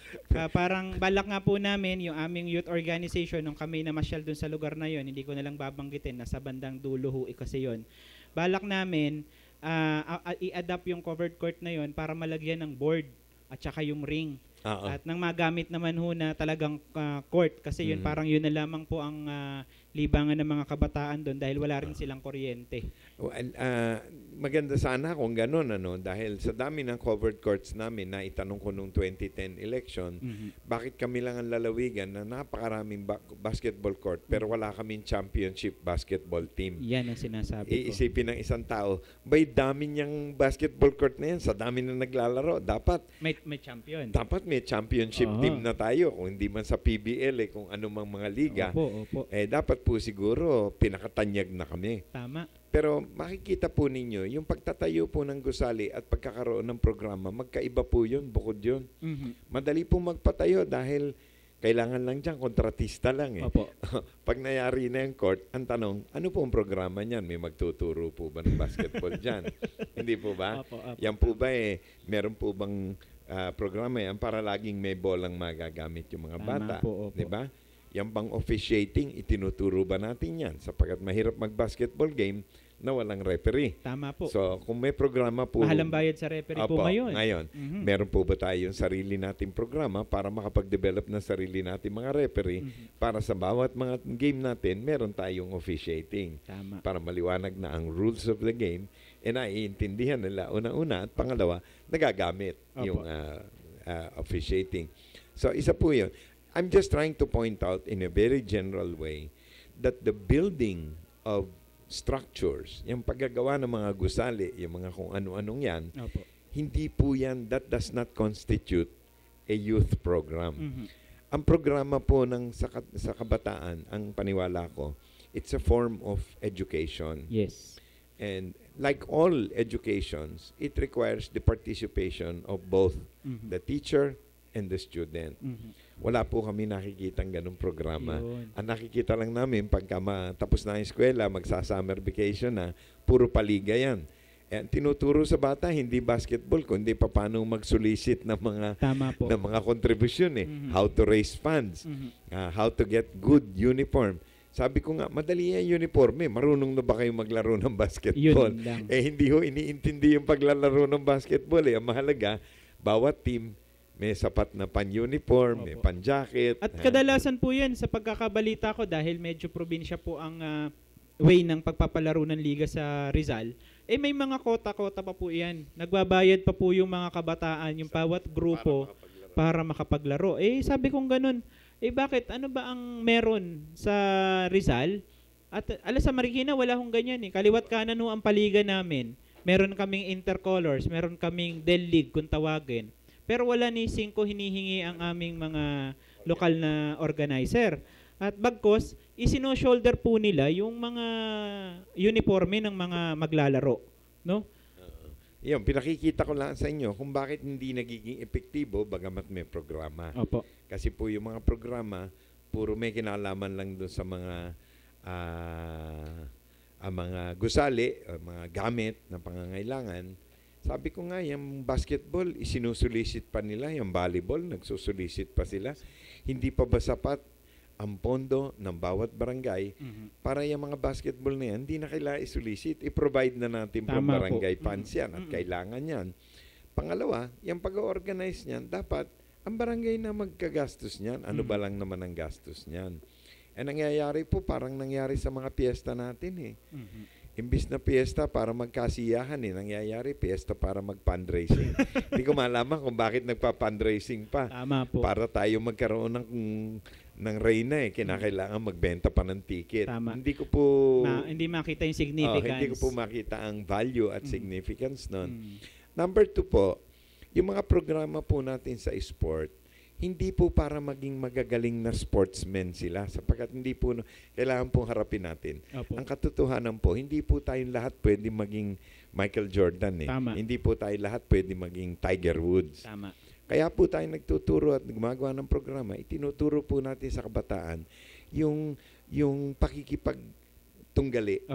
Parang balak nga po namin, yung aming youth organization, nung kami namasyal doon sa lugar na yun, hindi ko nalang babanggitin, nasa bandang dulo ho kasi yun. Balak namin, i-adapt yung covered court na yun para malagyan ng board at saka yung ring. At nang magamit naman ho na talagang court kasi yun parang yun na lamang po ang libangan ng mga kabataan doon dahil wala rin silang kuryente. Well, maganda sana kung ganun, dahil sa dami ng covered courts namin na itanong ko nung 2010 election, bakit kami lang ang lalawigan na napakaraming basketball court pero wala kaming championship basketball team. Yan ang sinasabi ko. Iisipin ng isang tao, bay dami niyang basketball court na yan, sa dami na naglalaro, dapat may champion. Dapat may championship team na tayo, kung hindi man sa PBL, kung anumang mga liga. Opo. Dapat po siguro pinakatanyag na kami. Tama. Pero makikita po ninyo, yung pagtatayo po ng gusali at pagkakaroon ng programa, magkaiba po yun, bukod yun. Madali po magpatayo dahil kailangan lang dyan, kontratista lang Opo. Pag nayari na yung court, ang tanong, ano po ang programa niyan? May magtuturo po ba ng basketball dyan? Hindi po ba? Opo. Yan po ba meron po bang programa yan para laging may bolang magagamit yung mga bata? Di ba? Yan bang officiating, itinuturo ba natin yan? Sapagkat mahirap mag-basketball game na walang referee. Tama po. So, kung may programa po... Mahalang bayad sa referee po ngayon. Meron po ba tayong sarili nating programa para makapag-develop ng sarili nating mga referee para sa bawat mga game natin, meron tayong officiating. Tama. Para maliwanag na ang rules of the game e naiintindihan nila una-una at pangalawa, nagagamit yung officiating. So, isa po yun. I'm just trying to point out in a very general way that the building of structures, yung paggagawa ng mga gusali, yung mga kung ano-anong yan, hindi po yan, that does not constitute a youth program. Ang programa po ng sa kabataan, ang paniwala ko, it's a form of education. Yes. And like all educations, it requires the participation of both the teacher and the student. Wala po kami nakikitang ganung programa. Ang nakikita lang namin, pagka matapos na ang eskwela, magsa-summer vacation na, puro paliga yan. Tinuturo sa bata, hindi basketball, kundi paano mag-solicit ng mga kontribusyon. How to raise funds, how to get good uniform. Sabi ko nga, madali yan uniforme. Marunong na ba kayo maglaro ng basketball? Hindi ho iniintindi yung paglalaro ng basketball. Ang mahalaga, bawat team may sapat na pan-uniform, may pan-jacket. At kadalasan po yan sa pagkakabalita ko dahil medyo probinsya po ang way ng pagpapalaro ng liga sa Rizal. May mga kota-kota pa po yan. Nagbabayad pa po yung mga kabataan, yung bawat grupo para makapaglaro. Sabi kong ganun, bakit? Ano ba ang meron sa Rizal? At sa Marikina, wala hong ganyan. Kaliwat kanan ho ang paliga namin. meron kaming intercolors, meron kaming Del League kung tawagin. Pero wala ni 5 hinihingi ang aming mga lokal na organizer. At bagkos, isino-shoulder po nila yung mga uniforme ng mga maglalaro, no? Yung pinakikita ko lang sa inyo kung bakit hindi nagiging epektibo bagamat may programa. Opo. Kasi po yung mga programa, puro may kinalaman lang doon sa mga mga gusali, mga gamit na pangangailangan. Sabi ko nga, yung basketball, isinusulisit pa nila. Yung volleyball, nagsusulisit pa sila. Hindi pa ba sapat ang pondo ng bawat barangay para yung mga basketball na yan, hindi na kailangan isulisit. I-provide na natin from barangay funds yan at kailangan yan. Pangalawa, yung pag-organize niyan, dapat ang barangay na magkagastos niyan. Ano ba lang naman ang gastos niyan? Eh, nangyayari po, parang nangyari sa mga piyesta natin eh. Imbis na piyesta para magkasiyahan nangyayari piyesta para mag-fundraising. Hindi ko malaman kung bakit nagpa-fundraising pa. Tama po. Para tayo magkaroon ng reyna kinakailangan magbenta pa ng ticket. Tama. Hindi ko po hindi makita yung significance. hindi ko po makita ang value at significance nun. Number 2 po, yung mga programa po natin sa sport, hindi po para maging magagaling na sportsmen sila sapagkat hindi po kailangan pong harapin natin. Opo. Ang katotohanan po, hindi po tayong lahat pwede maging Michael Jordan Tama. Hindi po tayo lahat pwede maging Tiger Woods. Tama. Kaya po tayo nagtuturo at gumagawa ng programa, itinuturo po natin sa kabataan yung pakikipagtunggali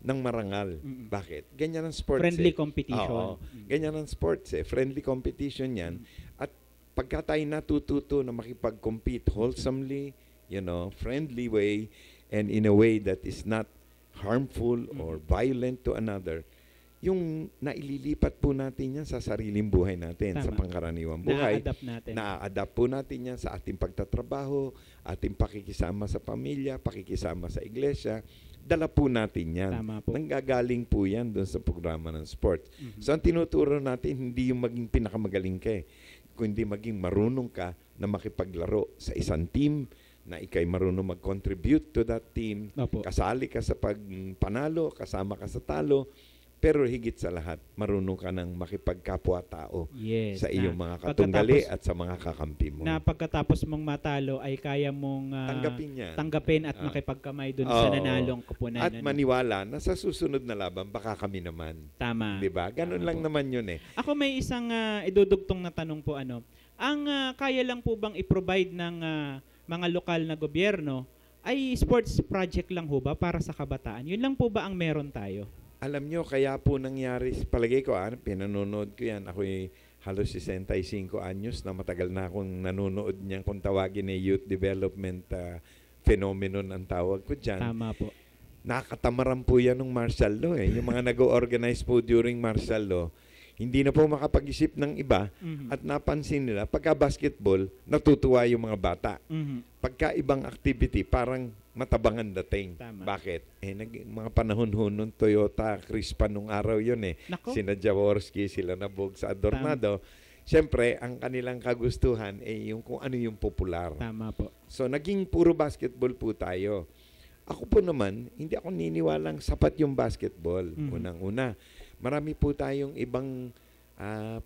ng marangal. Bakit? Ganyan ang sports. Friendly competition. Ganyan ang sports Friendly competition yan. At pagka tayo natututo na makipag-compete wholesomely, friendly way, and in a way that is not harmful or violent to another, yung naililipat po natin yan sa sariling buhay natin, sa pangkaraniwang buhay. Na-adapt po natin yan sa ating pagtatrabaho, ating pakikisama sa pamilya, pakikisama sa iglesia. Dala po natin yan. Nanggagaling po yan doon sa programa ng sport. So, ang tinuturo natin, hindi yung maging pinakamagaling ka kundi maging marunong ka na makipaglaro sa isang team, na ikay marunong mag-contribute to that team, kasali ka sa pagpanalo, kasama ka sa talo, pero higit sa lahat, marunong ka ng makipagkapwa-tao sa iyong mga katunggali at sa mga kakampi mo. Na pagkatapos mong matalo ay kaya mong tanggapin at makipagkamay dun sa nanalong kupunan. At maniwala na sa susunod na laban, baka kami naman. Tama. Diba? Ganun lang naman yun Ako may isang idudugtong na tanong po. Ang kaya lang po bang i-provide ng mga lokal na gobyerno ay sports project lang ho ba para sa kabataan? Yun lang po ba ang meron tayo? Alam nyo, kaya po nangyari, palagay ko, pinanonood ko yan. Ako'y halos 65 anyos na matagal na akong nanonood niyan kung tawagin na youth development phenomenon ang tawag ko dyan. Tama po. Nakatamaran po yan ng martial law Yung mga nag-organize po during martial law, hindi na po makapag-isip ng iba at napansin nila, pagka basketball, natutuwa yung mga bata. Pagka ibang activity, parang matabangan dating. Tama. Bakit? Mga panahon nung Toyota Crispa nung araw yun Sina Jaworski, sila Nabog sa Adornado. Siyempre, ang kanilang kagustuhan yung kung ano yung popular. Tama po. So, naging puro basketball po tayo. Ako po naman, hindi ako niniwalang sapat yung basketball. Unang-una. Marami po tayong ibang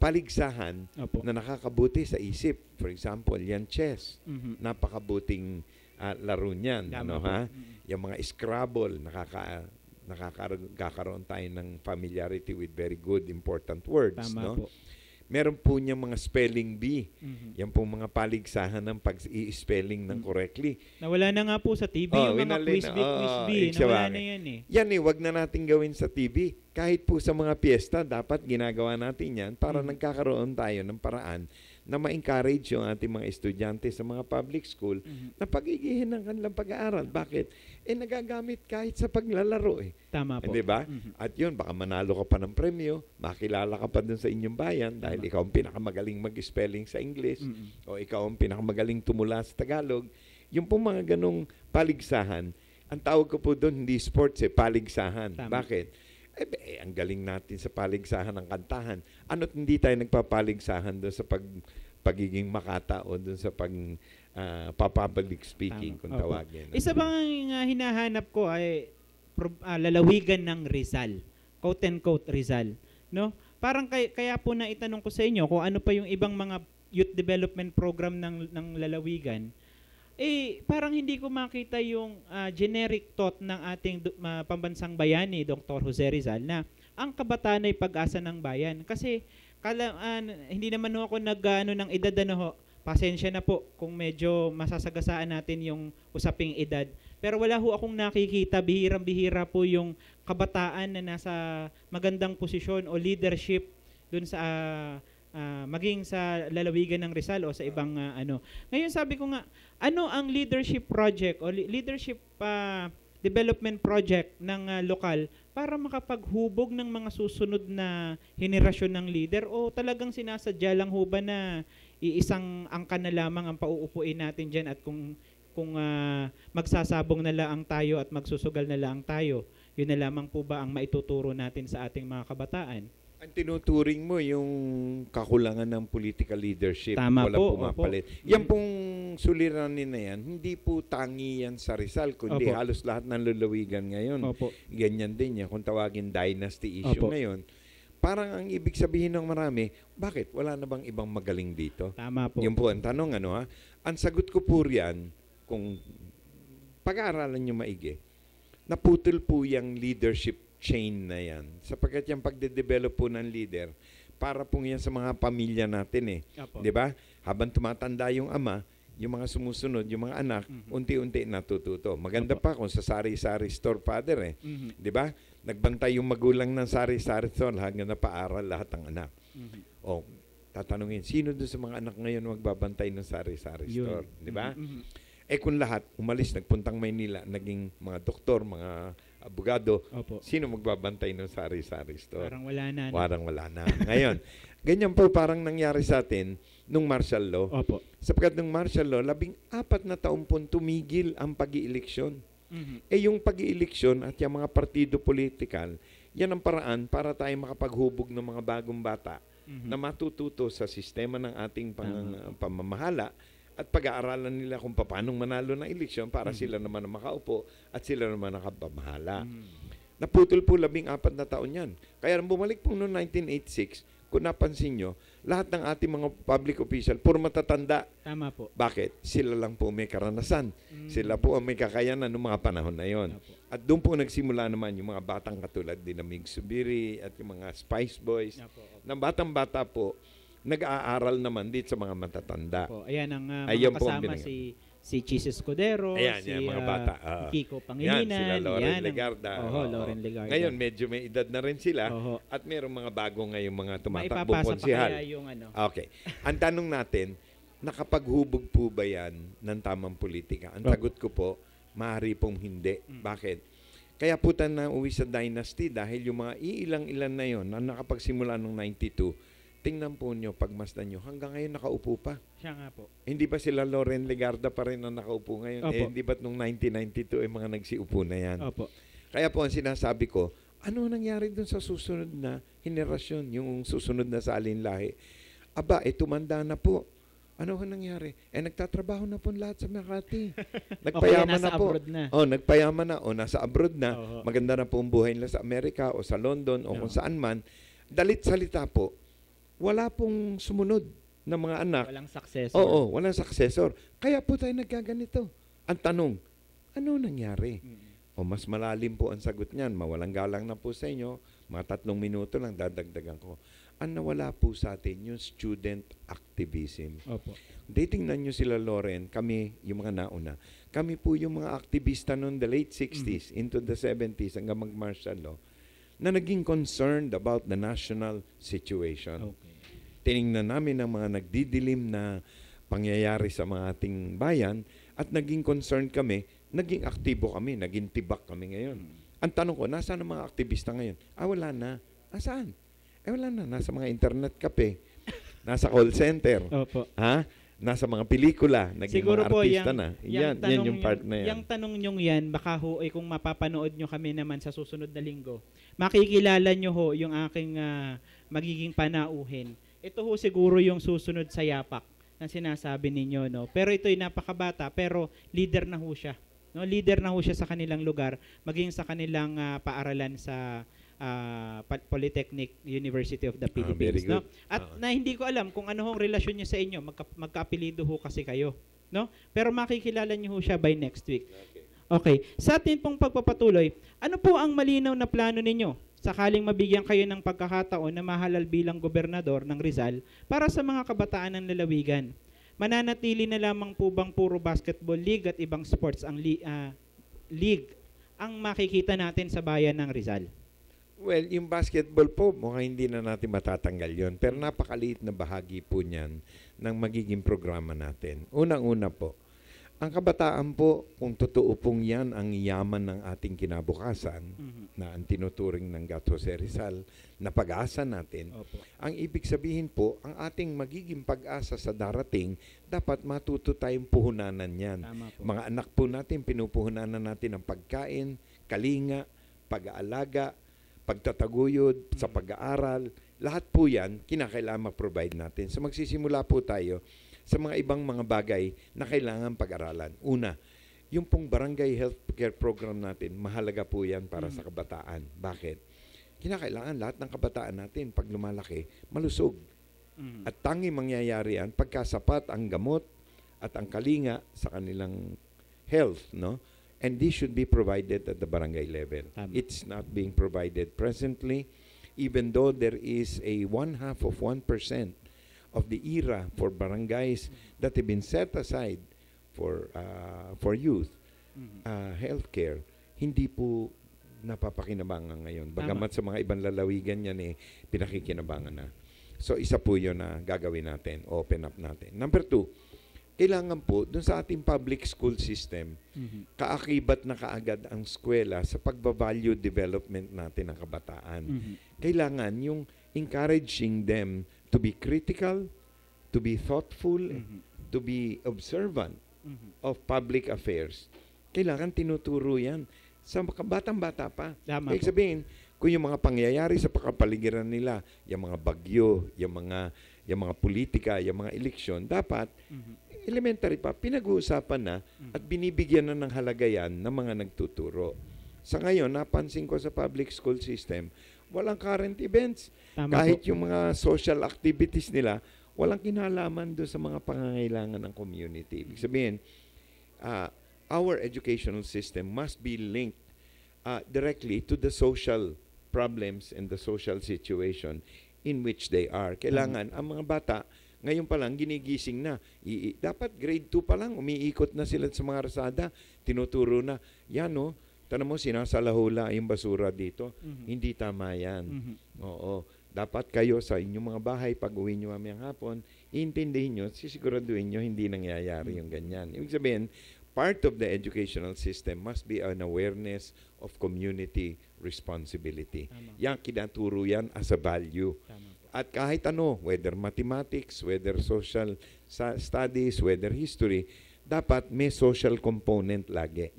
paligsahan na nakakabuti sa isip. For example, yan chess. Napakabuting laro niyan. Yung mga Scrabble, nakakaroon tayo ng familiarity with very good, important words. Meron po niya mga spelling bee. Yan po mga paligsahan ng pag-i-spelling ng correctly. Nawala na nga po sa TV yung mga quiz bee. Nawala na yan Yan wag na natin gawin sa TV. Kahit po sa mga piyesta, dapat ginagawa natin yan para nagkakaroon tayo ng paraan na ma-encourage yung ating mga estudyante sa mga public school na pagigihin ng kanilang pag-aaral. Bakit? Nagagamit kahit sa paglalaro Tama po. Diba? At yun, baka manalo ka pa ng premyo, makilala ka pa dun sa inyong bayan dahil ikaw ang pinakamagaling mag-spelling sa English o ikaw ang pinakamagaling tumula sa Tagalog. Yung po mga ganong paligsahan, ang tawag ko po doon, hindi sports paligsahan. Tama. Bakit? Ang galing natin sa paligsahan ng kantahan. Ano't hindi tayo nagpapaligsahan doon sa pagiging makata o doon sa public speaking kung tawagin. Isa bang hinahanap ko ay lalawigan ng Rizal. quote-unquote Rizal, no? Parang kaya po na itanong ko sa inyo kung ano pa yung ibang mga youth development program ng lalawigan, parang hindi ko makita yung generic thought ng ating pambansang bayani, Dr. Jose Rizal, na ang kabataan ay pag-asa ng bayan. Kasi hindi naman ako ng edad pasensya na po kung medyo masasagasaan natin yung usaping edad. Pero wala ho akong nakikita, bihirang-bihira po yung kabataan na nasa magandang posisyon o leadership dun sa maging sa lalawigan ng Rizal o sa ibang Ngayon sabi ko nga, ano ang leadership project o leadership development project ng lokal para makapaghubog ng mga susunod na henerasyon ng leader, o talagang sinasadya lang ho ba na iisang angka na lamang ang pauupuin natin dyan, at kung magsasabong na lang tayo at magsusugal na lang tayo, yun na lamang po ba ang maituturo natin sa ating mga kabataan? Ang tinuturing mo yung kakulangan ng political leadership. Tama walang po, pumapalit. Yan pong suliranin na yan, hindi po tangi yan sa Rizal, kundi halos lahat ng lalawigan ngayon. Ganyan din yan, kung tawagin dynasty issue ngayon. Parang ang ibig sabihin ng marami, bakit? Wala na bang ibang magaling dito? Tama po. Yung po ang tanong, Ang sagot ko po riyan, kung pag-aaralan nyo maigi, naputol po yung leadership chain na yan. Sapagkat yung pagde-develop po ng leader, para po yan sa mga pamilya natin Di ba? Habang tumatanda yung ama, yung mga sumusunod, yung mga anak, unti-unti natututo. Maganda pa kung sa sari-sari store father Di ba? Nagbantay yung magulang ng sari-sari store hanggang napaaral lahat ng anak. O, tatanungin, sino doon sa mga anak ngayon magbabantay ng sari-sari store? Di ba? Kung lahat umalis, nagpuntang Maynila, naging mga doktor, mga abogado, sino magbabantay ng sari-sari store? Parang wala na. Parang wala na. Ngayon, ganyan po parang nangyari sa atin nung martial law. Sapagkat nung martial law, 14 na taon po tumigil ang pag-ieleksyon. Yung pag-ieleksyon at yung mga partido politikal, yan ang paraan para tayo makapaghubog ng mga bagong bata na matututo sa sistema ng ating pamamahala at pag-aaralan nila kung paano manalo ng eleksyon para sila naman ang makaupo at sila naman ang nakapamahala. Naputol po 14 na taon yan. Kaya bumalik po noong 1986, kung napansin nyo, lahat ng ating mga public official, puro matatanda. Tama po. Bakit? Sila lang po may karanasan. Sila po ang may kakayanan ng mga panahon na yon. At doon po nagsimula naman yung mga batang katulad din ng Mig Subiri at yung mga Spice Boys. Na batang-bata po, nag-aaral naman dito sa mga matatanda. Ayan ang mga kasama si Chis Escudero, si mga bata. Kiko Pangilinan, sila Loren Legarda. Loren Legarda. Ngayon, medyo may edad na rin sila at mayroong mga bago ngayong mga tumatakbong konsihal. Okay. Ang tanong natin, nakapaghubog po ba yan ng tamang politika? Ang sagot ko po, maaari pong hindi. Bakit? Kaya po tayo na uwi sa dynasty dahil yung mga iilang-ilan na yon na nakapagsimula noong 92, tingnan po nyo, pagmasdan nyo, hanggang ngayon nakaupo pa. Siya nga po. Hindi ba sila Loren Legarda pa rin ang nakaupo ngayon? Hindi ba't nung 1992 mga nagsiupo na yan? Kaya po ang sinasabi ko, ano nangyari dun sa susunod na henerasyon, yung susunod na salinlahi? Aba, tumanda na po. Ano nangyari? Nagtatrabaho na po lahat sa Makati. Nagpayaman na po. Nagpayaman na. Nasa abroad na. Maganda na po ang buhay nila sa Amerika o sa London o kung saan man. Dalit salita po, wala pong sumunod na mga anak. Walang successor. Walang successor. Kaya po tayo nagkaganito. Ang tanong, ano nangyari? Mas malalim po ang sagot niyan. Mawalang galang na po sa inyo. Mga 3 minuto lang dadagdagan ko. Ang nawala po sa atin, yung student activism. Tingnan nyo sila, Loren, kami, yung mga nauna. Kami po yung mga aktivista noon the late 60s into the 70s hanggang mag-martial law na naging concerned about the national situation. Tinignan namin ang mga nagdidilim na pangyayari sa mga ating bayan at naging concerned kami, naging aktibo kami, naging tibak kami ngayon. Ang tanong ko, nasaan ang mga aktivista ngayon? Wala na. Saan? Wala na. Nasa mga internet cafe, nasa call center, nasa mga pelikula, naging siguro mga artista na. Yan yung part na yan. Yung tanong nyong yan, baka kung mapapanood nyo kami naman sa susunod na linggo, makikilala nyo yung aking magiging panauhin. Ito siguro yung susunod sa yapak na sinasabi ninyo. Pero ito'y napakabata, pero leader na siya. No, leader na ho siya sa kanilang lugar, maging sa kanilang paaralan sa Polytechnic University of the Philippines, very good. no? At na hindi ko alam kung ano hong relasyon niya sa inyo, magkaapelyido ho kasi kayo, no? Pero makikilala niyo ho siya by next week. Okay. Sa atin pong pagpapatuloy, ano po ang malinaw na plano ninyo sakaling mabigyan kayo ng pagkakataon na mahalal bilang gobernador ng Rizal para sa mga kabataan ng lalawigan? Mananatili na lamang po bang puro basketball league at ibang sports ang league ang makikita natin sa bayan ng Rizal? Well, yung basketball po, mukhang hindi na natin matatanggal yon. Pero napakaliit na bahagi po niyan ng magiging programa natin. Unang-una po, ang kabataan po, kung totoo pong yan ang yaman ng ating kinabukasan, na ang tinuturing ng Gato Jose Rizal, na pag-asa natin, ang ibig sabihin po, ang ating magiging pag-asa sa darating, dapat matuto tayong puhunanan yan. Mga anak po natin, pinupuhunanan natin ang pagkain, kalinga, pag-aalaga, pagtataguyod, sa pag-aaral, lahat po yan, kinakailangan ma-provide natin. So magsisimula po tayo sa mga ibang mga bagay na kailangan pag-aralan. Una, yung pong barangay healthcare program natin, mahalaga po yan para sa kabataan. Bakit? Kinakailangan lahat ng kabataan natin, pag lumalaki, malusog. At tanging mangyayari yan, pagkasapat ang gamot at ang kalinga sa kanilang health, no? And this should be provided at the barangay level. It's not being provided presently, even though there is a 1/2 of 1% of the era for barangays that have been set aside for youth healthcare, hindi po napapakinabangan ngayon. Bagamat sa mga ibang lalawigan yan pinakikinabangan na. So isa po yun na gagawin natin, open up natin. Number 2, kailangan po, dun sa ating public school system, kaakibat na kaagad ang eskwela sa pagbavalue development natin ng kabataan. Kailangan yung encouraging them to be critical, to be thoughtful, to be observant of public affairs. Kailangan tinuturo yan sa batang-bata pa. Ibig sabihin, kung yung mga pangyayari sa kapaligiran nila, yung mga bagyo, yung mga politika, yung mga eleksyon, dapat elementary pa, pinag-uusapan na at binibigyan na ng halaga yan ng mga nagtuturo. Sa ngayon, napansin ko sa public school system, walang current events. Kahit yung mga social activities nila, walang kinalaman doon sa mga pangangailangan ng community. Ibig sabihin, our educational system must be linked directly to the social problems and the social situation in which they are. Kailangan ang mga bata, ngayon pa lang, ginigising na. Dapat grade 2 pa lang, umiikot na sila sa mga rasada, tinuturo na, yan o, tanong mo, sinasalahula yung basura dito. Hindi tama yan. Oo. Dapat kayo sa inyong mga bahay, pag uwi nyo mamayang hapon, iintindihin nyo, sisiguraduhin nyo, hindi nangyayari yung ganyan. Ibig sabihin, part of the educational system must be an awareness of community responsibility. Yan, kinaturo yan as a value. At kahit ano, whether mathematics, whether social studies, whether history, dapat may social component lagi.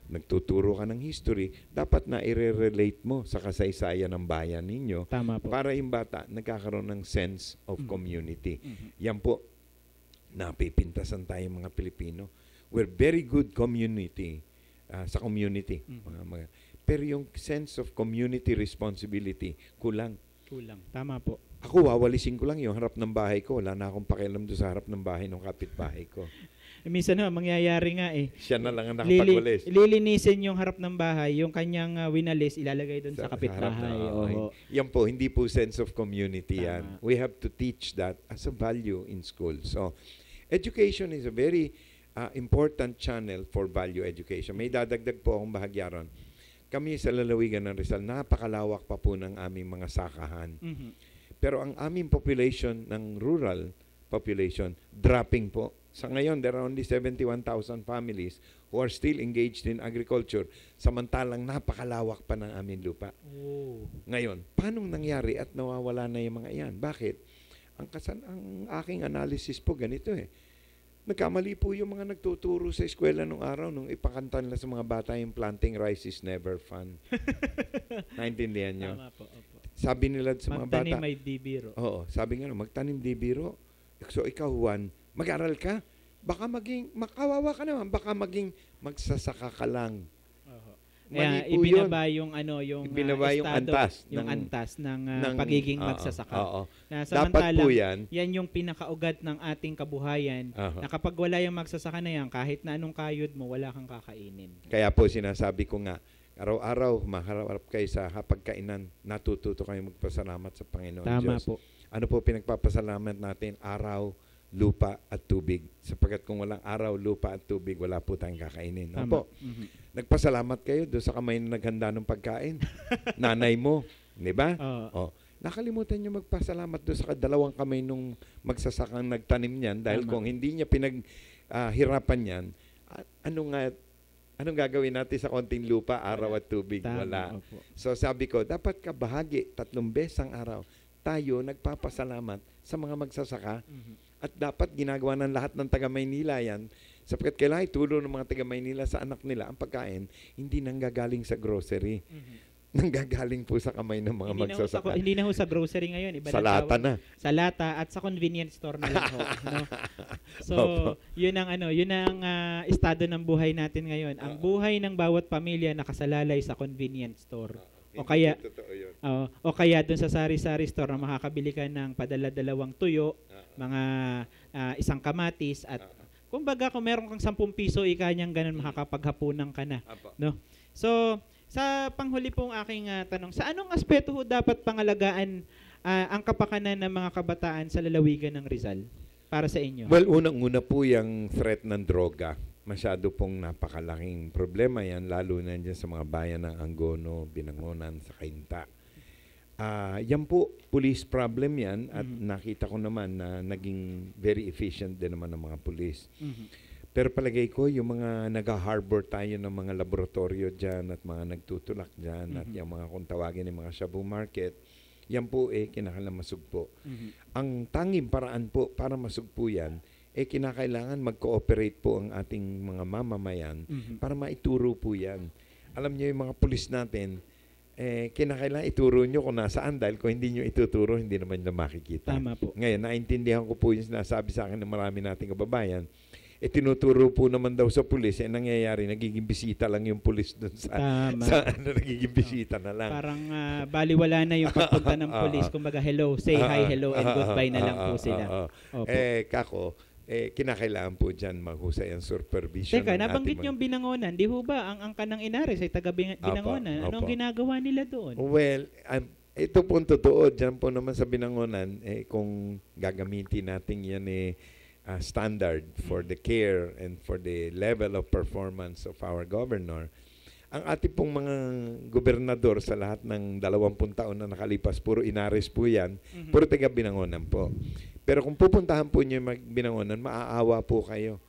Nagtuturo ka ng history, dapat na i-relate mo sa kasaysayan ng bayan ninyo para yung bata nagkakaroon ng sense of community. Yan po, napipintasan tayo mga Pilipino. We're very good community sa community. Pero yung sense of community responsibility, kulang. Tama po. Ako, wawalisin ko lang yung harap ng bahay ko. Wala na akong pakialam doon sa harap ng bahay ng kapitbahay ko. Minsan na, mangyayari nga Siya na lang ang nakapagwalis. Lilinisin yung harap ng bahay, yung kanyang winalis, ilalagay doon sa kapitbahay. Yan po, hindi po sense of community yan. We have to teach that as a value in school. So, education is a very important channel for value education. May dadagdag po akong bahagya ron. Kami sa lalawigan ng Rizal, napakalawak pa po ng aming mga sakahan. Pero ang aming population ng rural population, dropping po. Sa ngayon, there are only 71,000 families who are still engaged in agriculture, samantalang napakalawak pa ng aming lupa. Ngayon, paano nangyari at nawawala na yung mga iyan? Bakit? Ang aking analysis po ganito Nagkamali po yung mga nagtuturo sa eskwela nung araw nung ipakanta nila sa mga bata yung planting rice is never fun. Naintindihan nyo? Tama po. Sabi nila sa mga bata. Magtanim ay di biro. Oo. Sabi nga, magtanim di biro. So ikaw, Juan, mag-aral ka. baka maging, makawawa ka naman, baka maging magsasaka ka lang. Kaya ibinaba yung ibinaba yung estado, antas yung antas ng pagiging magsasaka. Na dapat po yan yung pinakaugat ng ating kabuhayan na kapag wala yung magsasaka na yan, kahit na anong kayod mo, wala kang kakainin. Kaya po sinasabi ko nga, araw-araw maharap kayo sa hapagkainan, natututo kayo magpasalamat sa Panginoon Tama Diyos. po. Ano po pinagpapasalamat natin? Araw, lupa at tubig. Sapagkat kung walang araw, lupa at tubig, wala po tayong kakainin. Opo. Nagpasalamat kayo doon sa kamay na naghanda ng pagkain. Nanay mo, di ba? Nakalimutan niyo magpasalamat doon sa dalawang kamay nung magsasakang nagtanim niyan dahil kung hindi niya pinaghirapan yan, anong gagawin natin sa konting lupa, araw at tubig? Wala. So sabi ko, dapat kabahagi 3 beses ang araw. Tayo nagpapasalamat sa mga magsasaka at dapat ginagawa ng lahat ng taga-Maynila yan sapagkat kailangan itulong ng mga taga-Maynila sa anak nila ang pagkain, hindi nanggagaling sa grocery. Nanggagaling po sa kamay ng mga magsasaka. Hindi na ho sa grocery ngayon. Iba sa lata na. Sa lata at sa convenience store na lang ho. No? So, yun ang estado ng buhay natin ngayon. Ang buhay ng bawat pamilya nakasalalay sa convenience store. O kaya doon sa sari-sari store na makakabili ka ng padala-dalawang tuyo, mga isang kamatis at kumbaga kung meron kang 10 piso ikanyang ganun makakapaghapunan ka na, no? So, sa panghuli pong aking tanong, sa anong aspeto ho dapat pangalagaan ang kapakanan ng mga kabataan sa lalawigan ng Rizal para sa inyo? Well, unang-una po yung threat ng droga. Masyado pong napakalaking problema yan, lalo na dyan sa mga bayan ng Angono, Binangonan, sa Cainta. Yan po, police problem yan at nakita ko naman na naging very efficient din naman ng mga police. Pero palagay ko, yung mga nag-harbor tayo ng mga laboratorio dyan at mga nagtutulak dyan at yung mga kung tawagin ng mga shabu market, yan po kinakailangan masugpo. Ang tanging paraan po para masugpo yan, kinakailangan mag-cooperate po ang ating mga mamamayan para maituro po yan. Alam niyo yung mga pulis natin, kinakailangan ituro nyo kung nasaan dahil kung hindi nyo ituturo, hindi naman nyo makikita. Tama po. Ngayon, naintindihan ko po yung sinasabi sa akin ng marami nating kababayan, tinuturo po naman daw sa pulis, nangyayari, nagiging bisita lang yung pulis dun sa nagiging bisita na lang. Parang baliwala na yung pagpunta ng pulis, kumbaga hello, say hi, hello, and goodbye na lang po sila. Kako, kinakailangan po dyan maghusay ang supervision. Teka, nabanggit yung Binangonan. Di ho ba ang Angkan ng Inares ay taga Binangonan? Anong ginagawa nila doon? Well, ito po totoo. Dyan po naman sa Binangonan, kung gagamitin natin yan standard for the care and for the level of performance of our governor, ang ating pong mga gobernador sa lahat ng 20 taon na nakalipas, puro Inares po yan, puro taga Binangonan po. Pero kung pupuntahan po niyo yung Binangonan, maaawa po kayo.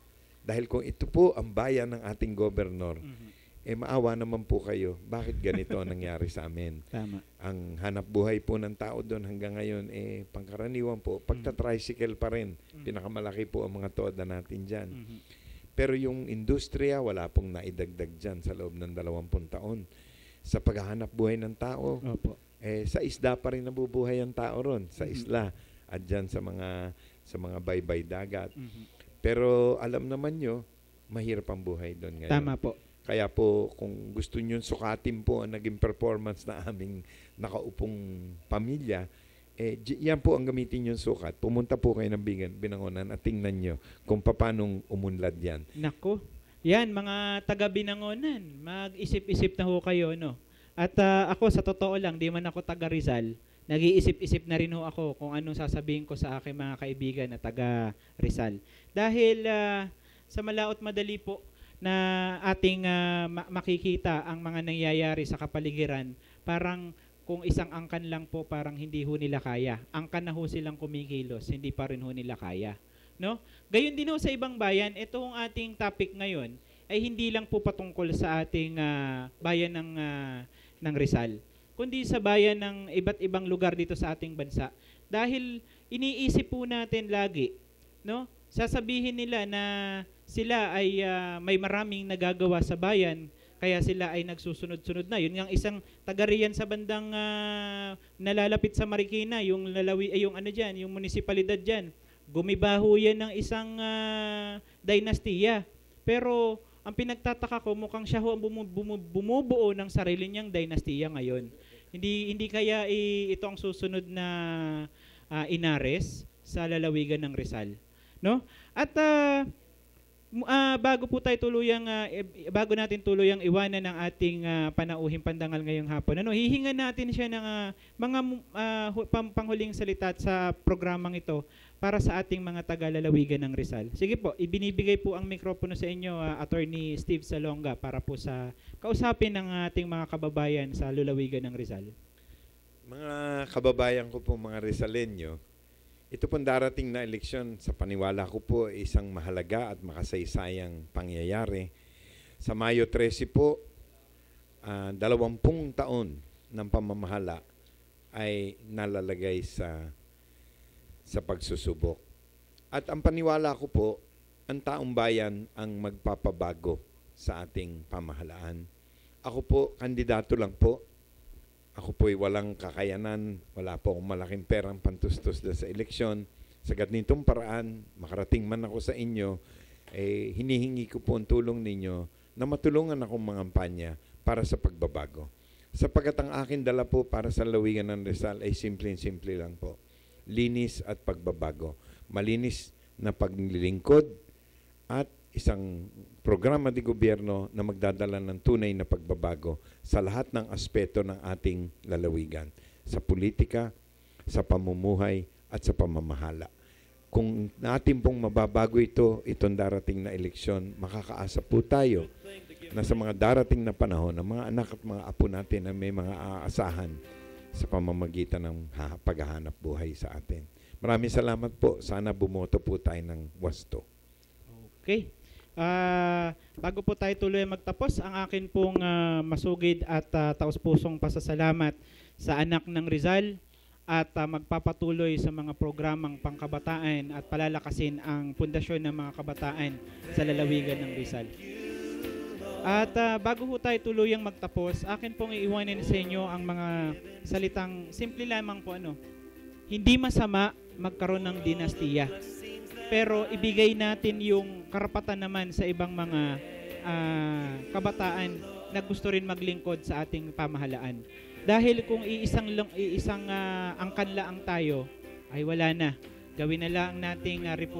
Dahil kung ito po ang bayan ng ating gobernador, maawa naman po kayo. Bakit ganito ang nangyari sa amin? Tama. Ang hanap buhay po ng tao doon hanggang ngayon, pangkaraniwan po, pagta-tricycle pa rin. Pinakamalaki po ang mga toda natin dyan. Pero yung industriya, wala pong naidagdag dyan sa loob ng 20 taon. Sa paghahanap buhay ng tao, sa isda pa rin nabubuhay ang tao ron, sa isla. At dyan sa mga baybay dagat. Pero alam naman nyo, mahirap ang buhay doon ngayon. Tama po. Kaya po, kung gusto nyo sukatin po ang naging performance na aming nakaupong pamilya, yan po ang gamitin yung sukat. Pumunta po kayo ng Binangonan at tingnan nyo kung paanong umunlad yan. Nako, yan mga taga Binangonan, mag-isip-isip na ho kayo, no? At ako, sa totoo lang, di man ako taga Rizal, nag-iisip-isip na rin ho ako kung anong sasabihin ko sa aking mga kaibigan na taga Rizal. Dahil sa malaot madali po na ating makikita ang mga nangyayari sa kapaligiran, parang kung isang angkan lang po, parang hindi ho nila kaya. Angkan na ho silang kumikilos, hindi pa rin ho nila kaya. No? Gayon din ho sa ibang bayan, ito ang ating topic ngayon ay hindi lang po patungkol sa ating bayan ng Rizal, kundi sa bayan ng iba't ibang lugar dito sa ating bansa. Dahil iniisip po natin lagi, no? Sasabihin nila na sila ay may maraming nagagawa sa bayan, kaya sila ay nagsusunod-sunod na. Yun yung isang taga-riyan sa bandang nalalapit sa Marikina, yung munisipalidad diyan. Gumibaho yan ng isang dinastiya. Pero ang pinagtataka ko, mukhang siya ho ang bumubuo ng sarili niyang dinastiya ngayon. Hindi kaya ito ang susunod na Inares sa lalawigan ng Rizal, no? At bago natin tuluyang iwanan ng ating panauhing pandangal ngayong hapon, hihingan natin siya ng mga panghuling salita sa programang ito para sa ating mga taga-lalawigan ng Rizal. Sige po, ibinibigay po ang mikropono sa inyo, Attorney Steve Salonga, para po sa kausapin ng ating mga kababayan sa lalawigan ng Rizal. Mga kababayan ko po, mga Rizalenyo, ito pong darating na eleksyon, sa paniwala ko po, isang mahalaga at makasaysayang pangyayari. Sa Mayo 13 po, 20 taon ng pamamahala ay nalalagay sa pagsusubok. At ang paniwala ko po, ang taong bayan ang magpapabago sa ating pamahalaan. Ako po, kandidato lang po. Ako po'y walang kakayanan, wala po akong malaking perang pantustos sa eleksyon. Sa ganitong paraan, makarating man ako sa inyo, hinihingi ko po ang tulong ninyo na matulungan akong mangampanya para sa pagbabago. Sapagat ang akin dala po para sa lalawigan ng Rizal ay simple lang po. Linis at pagbabago. Malinis na paglilingkod at isang programa de gobyerno na magdadala ng tunay na pagbabago sa lahat ng aspeto ng ating lalawigan. Sa politika, sa pamumuhay, at sa pamamahala. Kung natin pong mababago itong darating na eleksyon, makakaasa po tayo na sa mga darating na panahon, ng mga anak at mga apo natin na may mga aasahan sa pamamagitan ng paghahanap buhay sa atin. Maraming salamat po. Sana bumoto po tayo ng wasto. Okay. Bago po tayo tuloy magtapos, ang akin pong masugid at taos-pusong pasasalamat sa anak ng Rizal at magpapatuloy sa mga programang pangkabataan at palalakasin ang pundasyon ng mga kabataan sa lalawigan ng Rizal. At bago po tayo tuluyang magtapos, akin pong iiwanin sa inyo ang mga salitang simple lamang po, hindi masama magkaroon ng dinastiya. Pero ibigay natin yung karapatan naman sa ibang mga kabataan na gusto rin maglingkod sa ating pamahalaan. Dahil kung iisang angkan laang tayo, ay wala na. Gawin na lang nating republika.